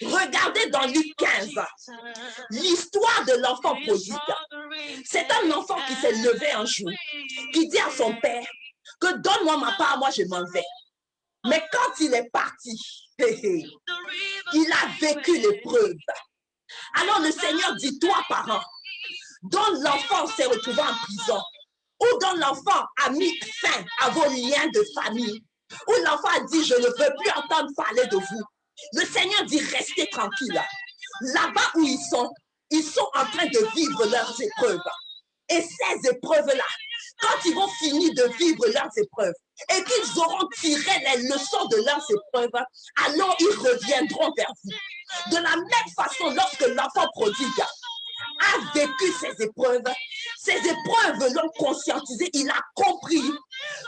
regardez dans Luc 15, l'histoire de l'enfant prodigue. C'est un enfant qui s'est levé un jour, qui dit à son père que donne-moi ma part, moi je m'en vais. Mais quand il est parti, il a vécu l'épreuve. Alors le Seigneur dit, toi parent, dont l'enfant s'est retrouvé en prison, ou dont l'enfant a mis fin à vos liens de famille, où l'enfant a dit, je ne veux plus entendre parler de vous. Le Seigneur dit, restez tranquille. Là-bas où ils sont en train de vivre leurs épreuves. Et ces épreuves-là, quand ils vont finir de vivre leurs épreuves et qu'ils auront tiré les leçons de leurs épreuves, alors ils reviendront vers vous. De la même façon, lorsque l'enfant prodigue a vécu ces épreuves l'ont conscientisé, il a compris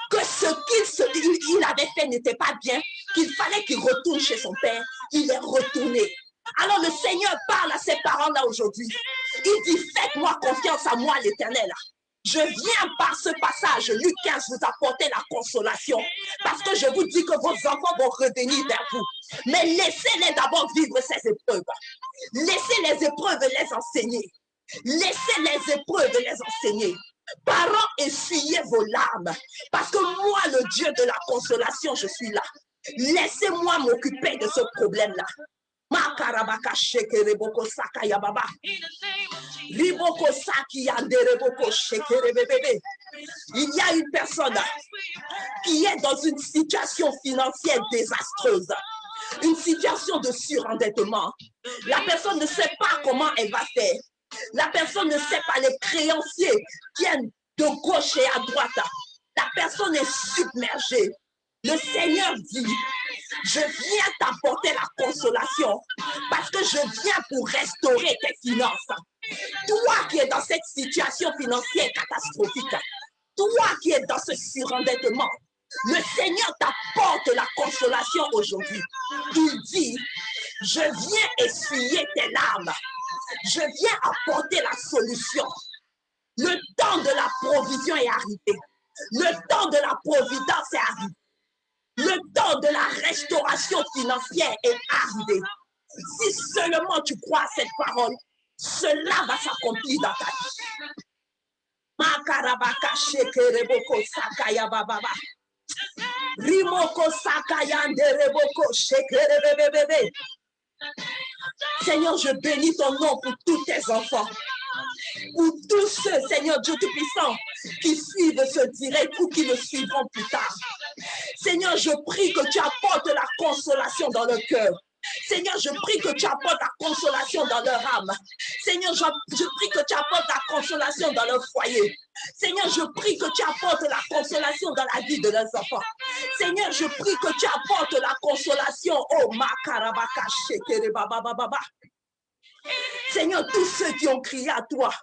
que ce qu'il avait fait n'était pas bien, qu'il fallait qu'il retourne chez son père. Il est retourné. Alors le Seigneur parle à ses parents-là aujourd'hui. Il dit, faites-moi confiance à moi, l'Éternel. Je viens par ce passage, Luc 15, vous apporter la consolation. Parce que je vous dis que vos enfants vont revenir vers vous. Mais laissez-les d'abord vivre ces épreuves. Laissez les épreuves les enseigner. Laissez les épreuves les enseigner. Parents, essuyez vos larmes. Parce que moi, le Dieu de la consolation, je suis là. Laissez-moi m'occuper de ce problème-là. Makarabaka shekereboko sakaya baba. Riboko saki yandereboko shekerebebebe. Il y a une personne qui est dans une situation financière désastreuse, une situation de surendettement. La personne ne sait pas comment elle va faire. La personne ne sait pas, les créanciers viennent de gauche et à droite. La personne est submergée. Le Seigneur dit, je viens t'apporter la consolation parce que je viens pour restaurer tes finances. Toi qui es dans cette situation financière catastrophique, toi qui es dans ce surendettement, le Seigneur t'apporte la consolation aujourd'hui. Il dit, je viens essuyer tes larmes. Je viens apporter la solution. Le temps de la provision est arrivé. Le temps de la providence est arrivé. Le temps de la restauration financière est arrivé. Si seulement tu crois à cette parole, cela va s'accomplir dans ta vie. Makarabaka shekereboko sakaya bababa. Rimoko sakaya ndereboko shekerebebebebe. Seigneur, je bénis ton nom pour tous tes enfants. Pour tous ceux, Seigneur Dieu Tout-Puissant, qui suivent ce direct ou qui le suivront plus tard. Seigneur, je prie que tu apportes la consolation dans leur cœur. Seigneur, je prie que tu apportes la consolation dans leur âme. Seigneur, je prie que tu apportes la consolation dans leur foyer. Seigneur, je prie que tu apportes la consolation dans la vie de leurs enfants. Seigneur, je prie que tu apportes la consolation. Oh, Makarabaka Shekere Baba Baba. Seigneur, tous ceux qui ont crié à toi,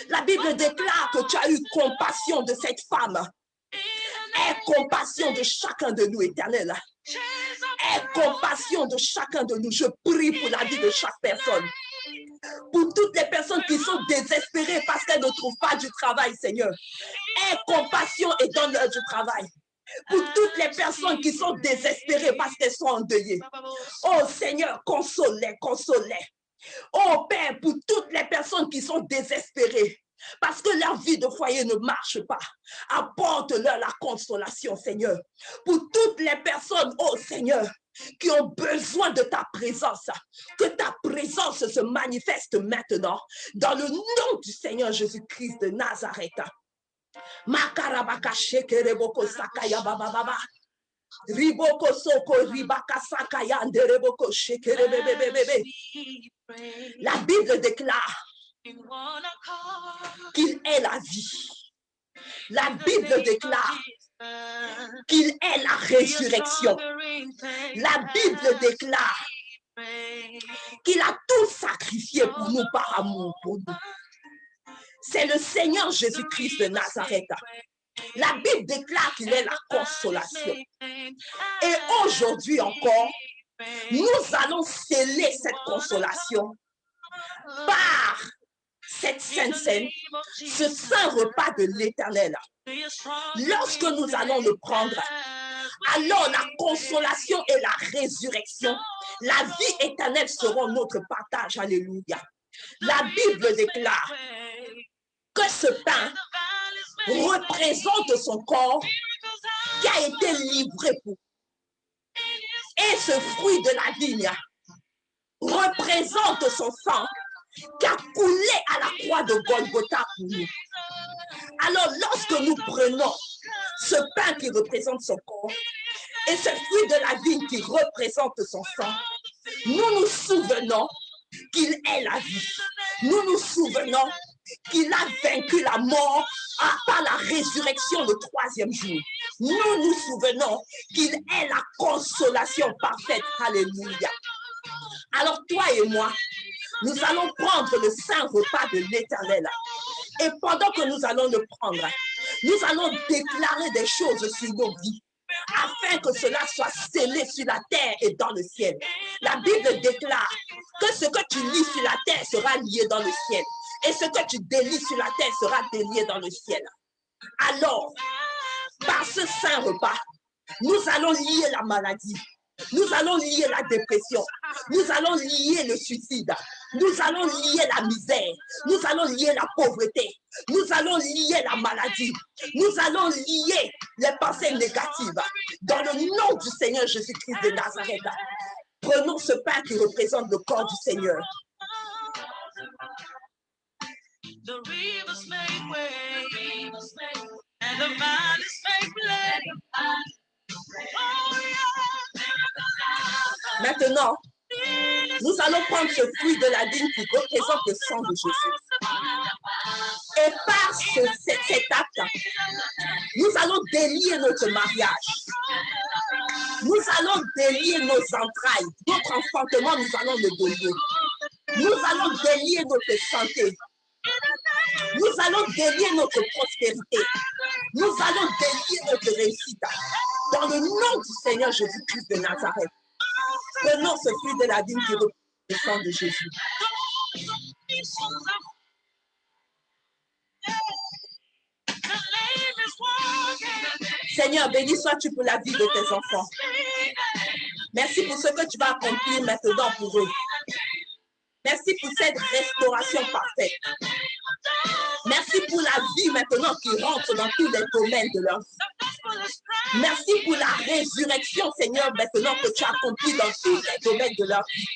la Bible déclare que tu as eu compassion de cette femme. Aie compassion de chacun de nous, Éternel. Aie compassion de chacun de nous. Je prie pour la vie de chaque personne. Pour toutes les personnes qui sont désespérées parce qu'elles ne trouvent pas du travail, Seigneur. Aie compassion et donne-leur du travail. Pour toutes les personnes qui sont désespérées parce qu'elles sont endeuillées. Oh Seigneur, console-les, console-les. Oh Père, pour toutes les personnes qui sont désespérées, parce que leur vie de foyer ne marche pas, apporte-leur la consolation, Seigneur. Pour toutes les personnes, oh Seigneur, qui ont besoin de ta présence, que ta présence se manifeste maintenant, dans le nom du Seigneur Jésus-Christ de Nazareth. Makarabaka shekereboko sakaya bababa. Riboko soko ribaka sakaya ndereboko shekerebebebebe. La Bible déclare qu'il est la vie. La Bible déclare qu'il est la résurrection. La Bible déclare qu'il a tout sacrifié pour nous par amour pour nous. C'est le Seigneur Jésus-Christ de Nazareth. La Bible déclare qu'il est la consolation. Et aujourd'hui encore, nous allons sceller cette consolation par cette sainte scène, ce saint repas de l'Éternel. Lorsque nous allons le prendre, alors la consolation et la résurrection, la vie éternelle seront notre partage. Alléluia. La Bible déclare que ce pain représente son corps qui a été livré pour. Et ce fruit de la vigne représente son sang qui a coulé à la croix de Golgotha pour nous. Alors, lorsque nous prenons ce pain qui représente son corps et ce fruit de la vigne qui représente son sang, nous nous souvenons qu'il est la vie. Nous nous souvenons qu'il a vaincu la mort par la résurrection le troisième jour. Nous nous souvenons qu'il est la consolation parfaite. Alléluia. Alors toi et moi, nous allons prendre le saint repas de l'Éternel. Et pendant que nous allons le prendre, nous allons déclarer des choses sur nos vies, afin que cela soit scellé sur la terre et dans le ciel. La Bible déclare que ce que tu lis sur la terre sera lié dans le ciel. Et ce que tu délies sur la terre sera délié dans le ciel. Alors, par ce saint repas, nous allons lier la maladie. Nous allons lier la dépression. Nous allons lier le suicide. Nous allons lier la misère. Nous allons lier la pauvreté. Nous allons lier la maladie. Nous allons lier les pensées négatives. Dans le nom du Seigneur Jésus-Christ de Nazareth, prenons ce pain qui représente le corps du Seigneur. The rivers make way, and the valleys make plain. Maintenant, nous allons prendre ce fruit de la vigne qui représente le sang de Jésus. Et par cet acte, nous allons délier notre mariage. Nous allons délier nos entrailles. Notre enfantement, nous allons le délier. Nous allons délier notre santé. Nous allons délier notre prospérité. Nous allons délier notre réussite. Dans le nom du Seigneur Jésus-Christ de Nazareth, prenons ce fruit de la vigne qui représente le sang de Jésus. Seigneur, béni sois-tu pour la vie de tes enfants. Merci pour ce que tu vas accomplir maintenant pour eux. Merci pour cette restauration parfaite. Merci pour la vie maintenant qui rentre dans tous les domaines de leur vie. Merci pour la résurrection, Seigneur, maintenant que tu as accompli dans tous les domaines de leur vie.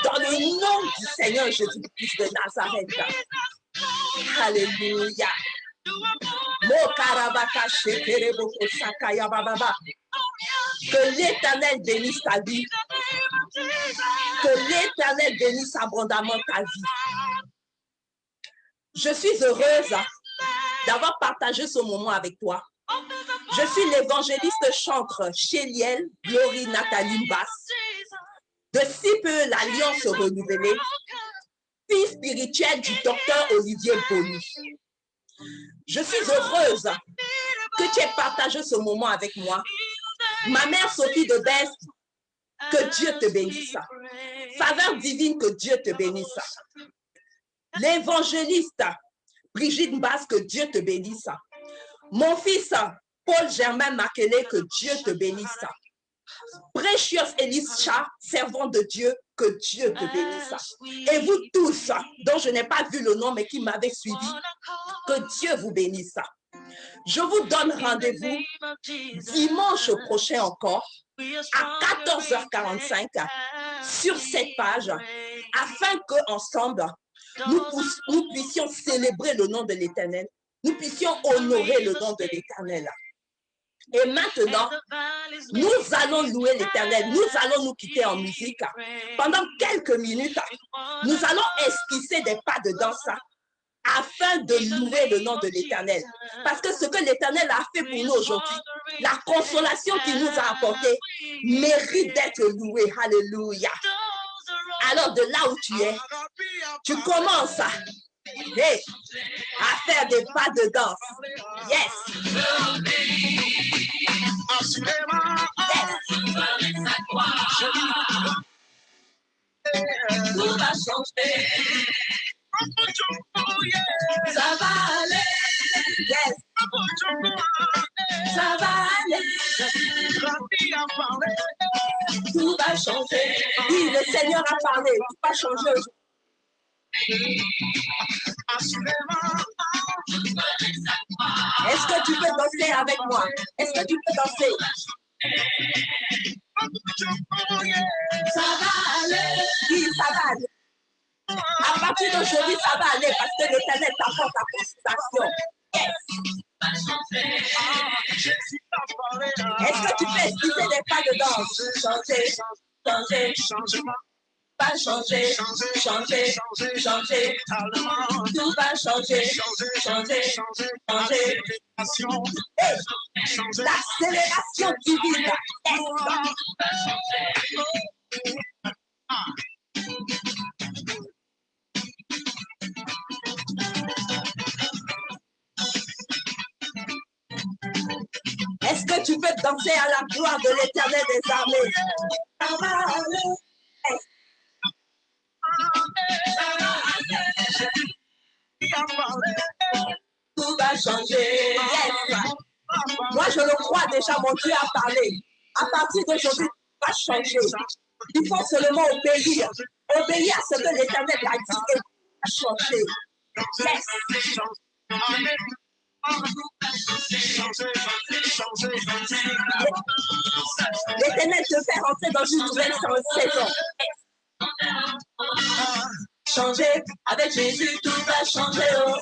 Dans le nom du Seigneur Jésus-Christ de Nazareth. Alléluia. Que l'Éternel bénisse ta vie. Que l'Éternel bénisse abondamment ta vie. Je suis heureuse d'avoir partagé ce moment avec toi. Je suis l'évangéliste chantre Chéliel Glory Nathalie Bass. De si peu l'Alliance renouvelée, fille spirituelle du docteur Olivier Boni. Je suis heureuse que tu aies partagé ce moment avec moi. Ma mère Sophie de Best, que Dieu te bénisse. Faveur divine, que Dieu te bénisse. L'évangéliste Brigitte Basse, que Dieu te bénisse. Mon fils Paul Germain Makele, que Dieu te bénisse. Précieuse Elisha, servant de Dieu, que Dieu te bénisse. Et vous tous, dont je n'ai pas vu le nom, mais qui m'avez suivi, que Dieu vous bénisse. Je vous donne rendez-vous dimanche prochain encore à 14h45 sur cette page afin qu'ensemble, nous puissions célébrer le nom de l'Éternel. Nous puissions honorer le nom de l'Éternel. Et maintenant, nous allons louer l'Éternel. Nous allons nous quitter en musique. Pendant quelques minutes, nous allons esquisser des pas de danse afin de louer le nom de l'Éternel. Parce que ce que l'Éternel a fait pour nous aujourd'hui, la consolation qu'il nous a apportée, mérite d'être louée. Alléluia. Alors de là où tu es, tu commences à faire des pas de danse. Yes. Tout va changer. Ça va aller. Yes. Ça va aller. Tout va changer. Oui, le Seigneur a parlé. Tout va changer. Est-ce que tu peux danser avec moi? Est-ce que tu peux danser? Ça va aller. Oui, ça va aller. À partir d'aujourd'hui, ça va aller parce que l'Éternel t'apporte ta consultation. Yes. Est-ce que tu peux esquiver des pas de danse? Changer, changer, changement. va changer, changer, changer. Tout va changer, changer, changer. Hey, l'accélération divine. Est-ce que tu peux danser à la gloire de l'Éternel des armées? Tout va changer. Yes. Moi, je le crois déjà, mon Dieu a parlé. À partir d'aujourd'hui, tout va changer. Il faut seulement obéir. Obéir à ce que l'Éternel a dit et tout va changer. Yes. L'Éternel te fait rentrer dans une nouvelle saison. Changer avec Jésus, tout va changer. Oh.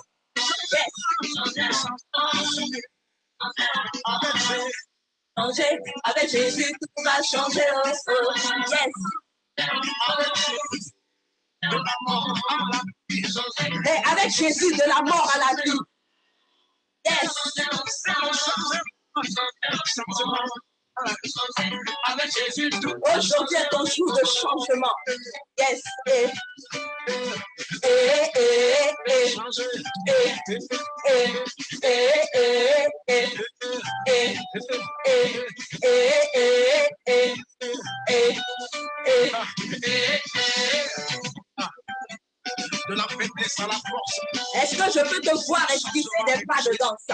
Yes. Changer avec Jésus, tout va changer. Oh. Oh. Yes. Et avec Jésus, de la mort à la vie. Yes. Aujourd'hui est ton jour de changement. Yes. De la faiblesse à la force. Est-ce que je peux te voir esquisser des pas de danse?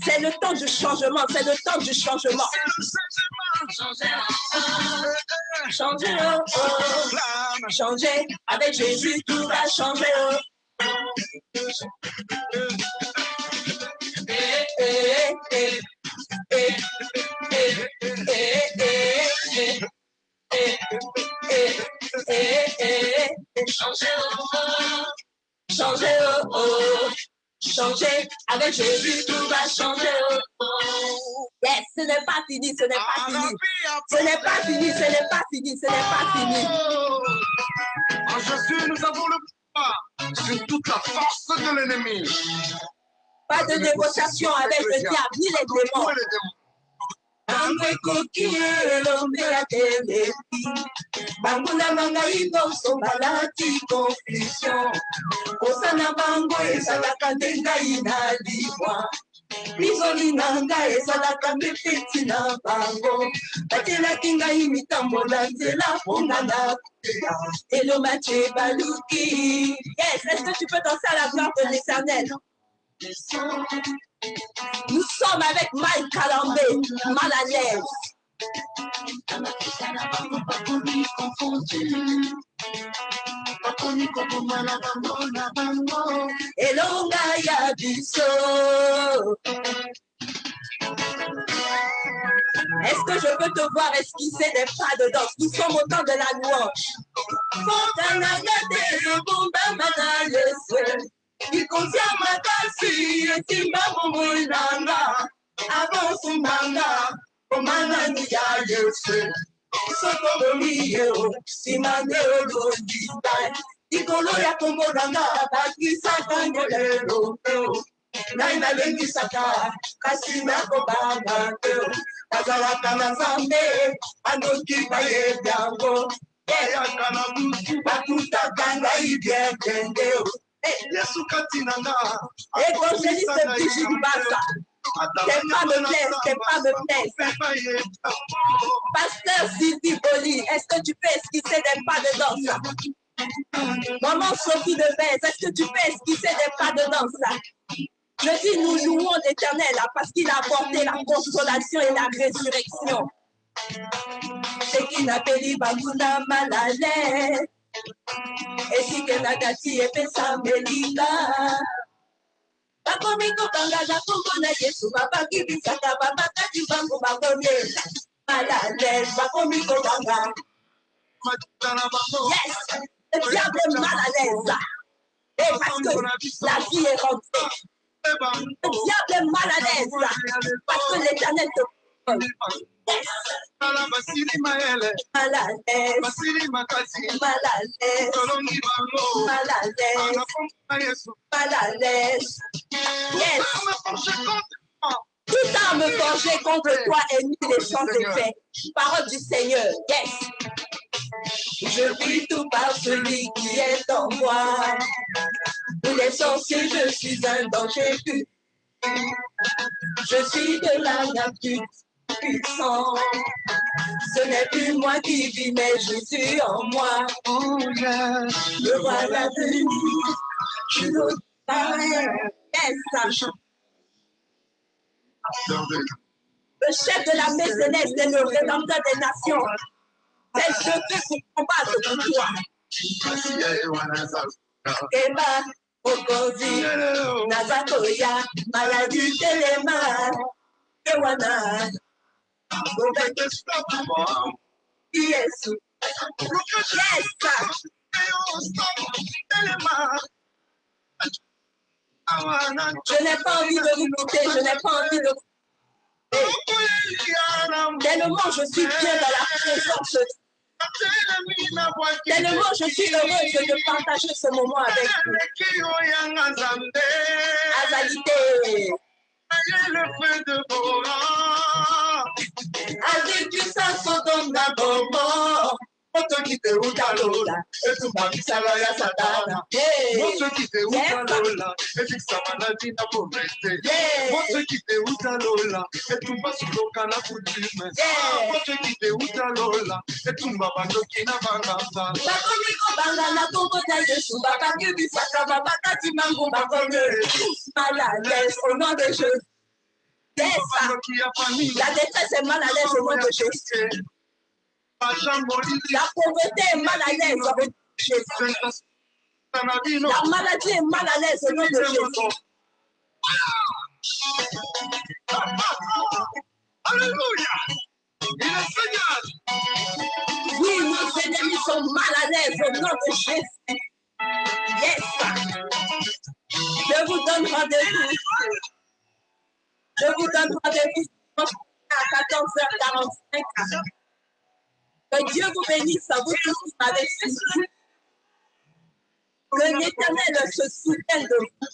C'est le temps du changement, c'est le temps du changement. Changer, oh, oh. Changer, avec Jésus, tout va changer. Oh. Changer, oh, changer, oh, oh. Changer, avec Jésus, tout va changer. Oh, oh. Yes, ce n'est pas fini, ce n'est pas fini. Ce n'est pas fini, ce n'est pas fini, ce n'est pas fini. En Jésus, nous avons le pouvoir sur toute la force de l'ennemi. Pas de négociation avec le diable ni les démons. Banguna mangai boso balati confusion. Osana bango ezalaka ndengai na liwa. Bizoli na ngai ezalaka mepeti na bango. Batelaki ngai mitambo na nzela mponga na koteya. Elomate baluki. Yes, est-ce que tu peux danser à la gloire de l'Éternel? Nous sommes avec Mike Kalambé, mal à l'aise. Elonga ya biso. Est-ce que je peux te voir esquisser des pas de danse? Nous sommes au temps de la louange. Il contient ma tassi et Timba Momoinanga. Avance Manga, Omana ya Yesu. Sokomiyo, Simandeo Lodita. Ikolo ya Komoranga, Bakisa Kangolero. Naina Lengi Saka, Kasina Kobanga. Kazalaka na Zambe, Anoki Paye Biango. Bakuta Kanga Ibiekendeo. Évangéliste Brigitte Bassa. Tes pas me plaisent, tes pas me plaisent. Pasteur Sylvie Boli, est-ce que tu peux esquisser des pas de danse? Maman Sophie de Bez, est-ce que tu peux esquisser des pas de danse? Je dis, nous louons l'Éternel parce qu'il a apporté la consolation et la résurrection. C'est qui n'appelle Baguna Malale. Et si que la gati et pesa melika. Bakomiko kangala kongo na Yesu baba kibisaka baba kati bango bakomye. Malale bakomiko kanga. Yes, le diable est mal à l'aise. Et parce que la vie est rentrée. Le diable est mal à l'aise. Parce que l'Éternel te... Yes. Ala Basili Maele, mal à l'aise, Basili Makasi, mal à l'aise, Solongi Bango, mal à l'aise, Anapomba Yesu. mal à l'aise. Yes. Tout arme forgée contre toi est nulle et sans effet. Parole du Seigneur. Yes. Je vis tout par celui qui est en moi. Pour les sorciers, je suis un danger plus. Je suis de la nature puissante. Ce n'est plus moi qui vis, mais Jésus en moi. Oh yeah. Le voilà venu. Je n'ose pas. Yes. Le chef de la maisonnette est le rédempteur des nations. C'est je veux pour combattre pour toi. Eba, Okozi, Nazakoya, maladie Telema, Ewana, Yes. Yes. Je n'ai pas envie de lutter, je n'ai pas envie de... Tellement je suis bien dans la présence. Tellement je suis heureuse de partager ce moment avec vous. Azalité. Avec du sang Sodome d'abord. Moto qui te utalola, et tout ma vie ça va ya satana. Moto qui te utalola, et tu ça maladie na pauvreté. Moto qui te utalola, et tu vas suloka na coutume. Moto qui te utalola, et tu vas bandoki na bangasa. Bakomiko banga na tombo ta Yesu, bakabi bisaka babakati mango bakombe. Mal à l'aise au nom de Jésus. Yes. La détresse est mal à l'aise au nom de Jésus. La pauvreté est mal à l'aise avec Jésus. La maladie est mal à l'aise au nom de Jésus. Alléluia. Il est Seigneur. Oui, nos ennemis sont mal à l'aise au nom de Jésus. Yes. Je vous donne rendez-vous. Je vous donne rendez-vous à 14h45. Que Dieu vous bénisse à vous tous avec suivi. Que l'Éternel se souvienne de vous.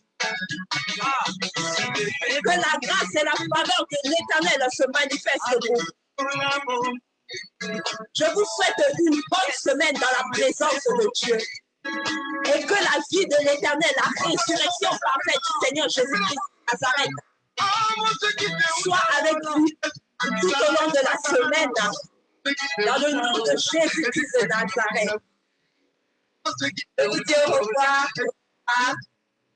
Et que la grâce et la faveur de l'Éternel se manifestent de vous. Je vous souhaite une bonne semaine dans la présence de Dieu. Et que la vie de l'Éternel, la résurrection parfaite du Seigneur Jésus-Christ de Nazareth, soit avec vous tout au long de la semaine. Dans le nom de Jésus-Christ de Nazareth. Je vous dis au revoir.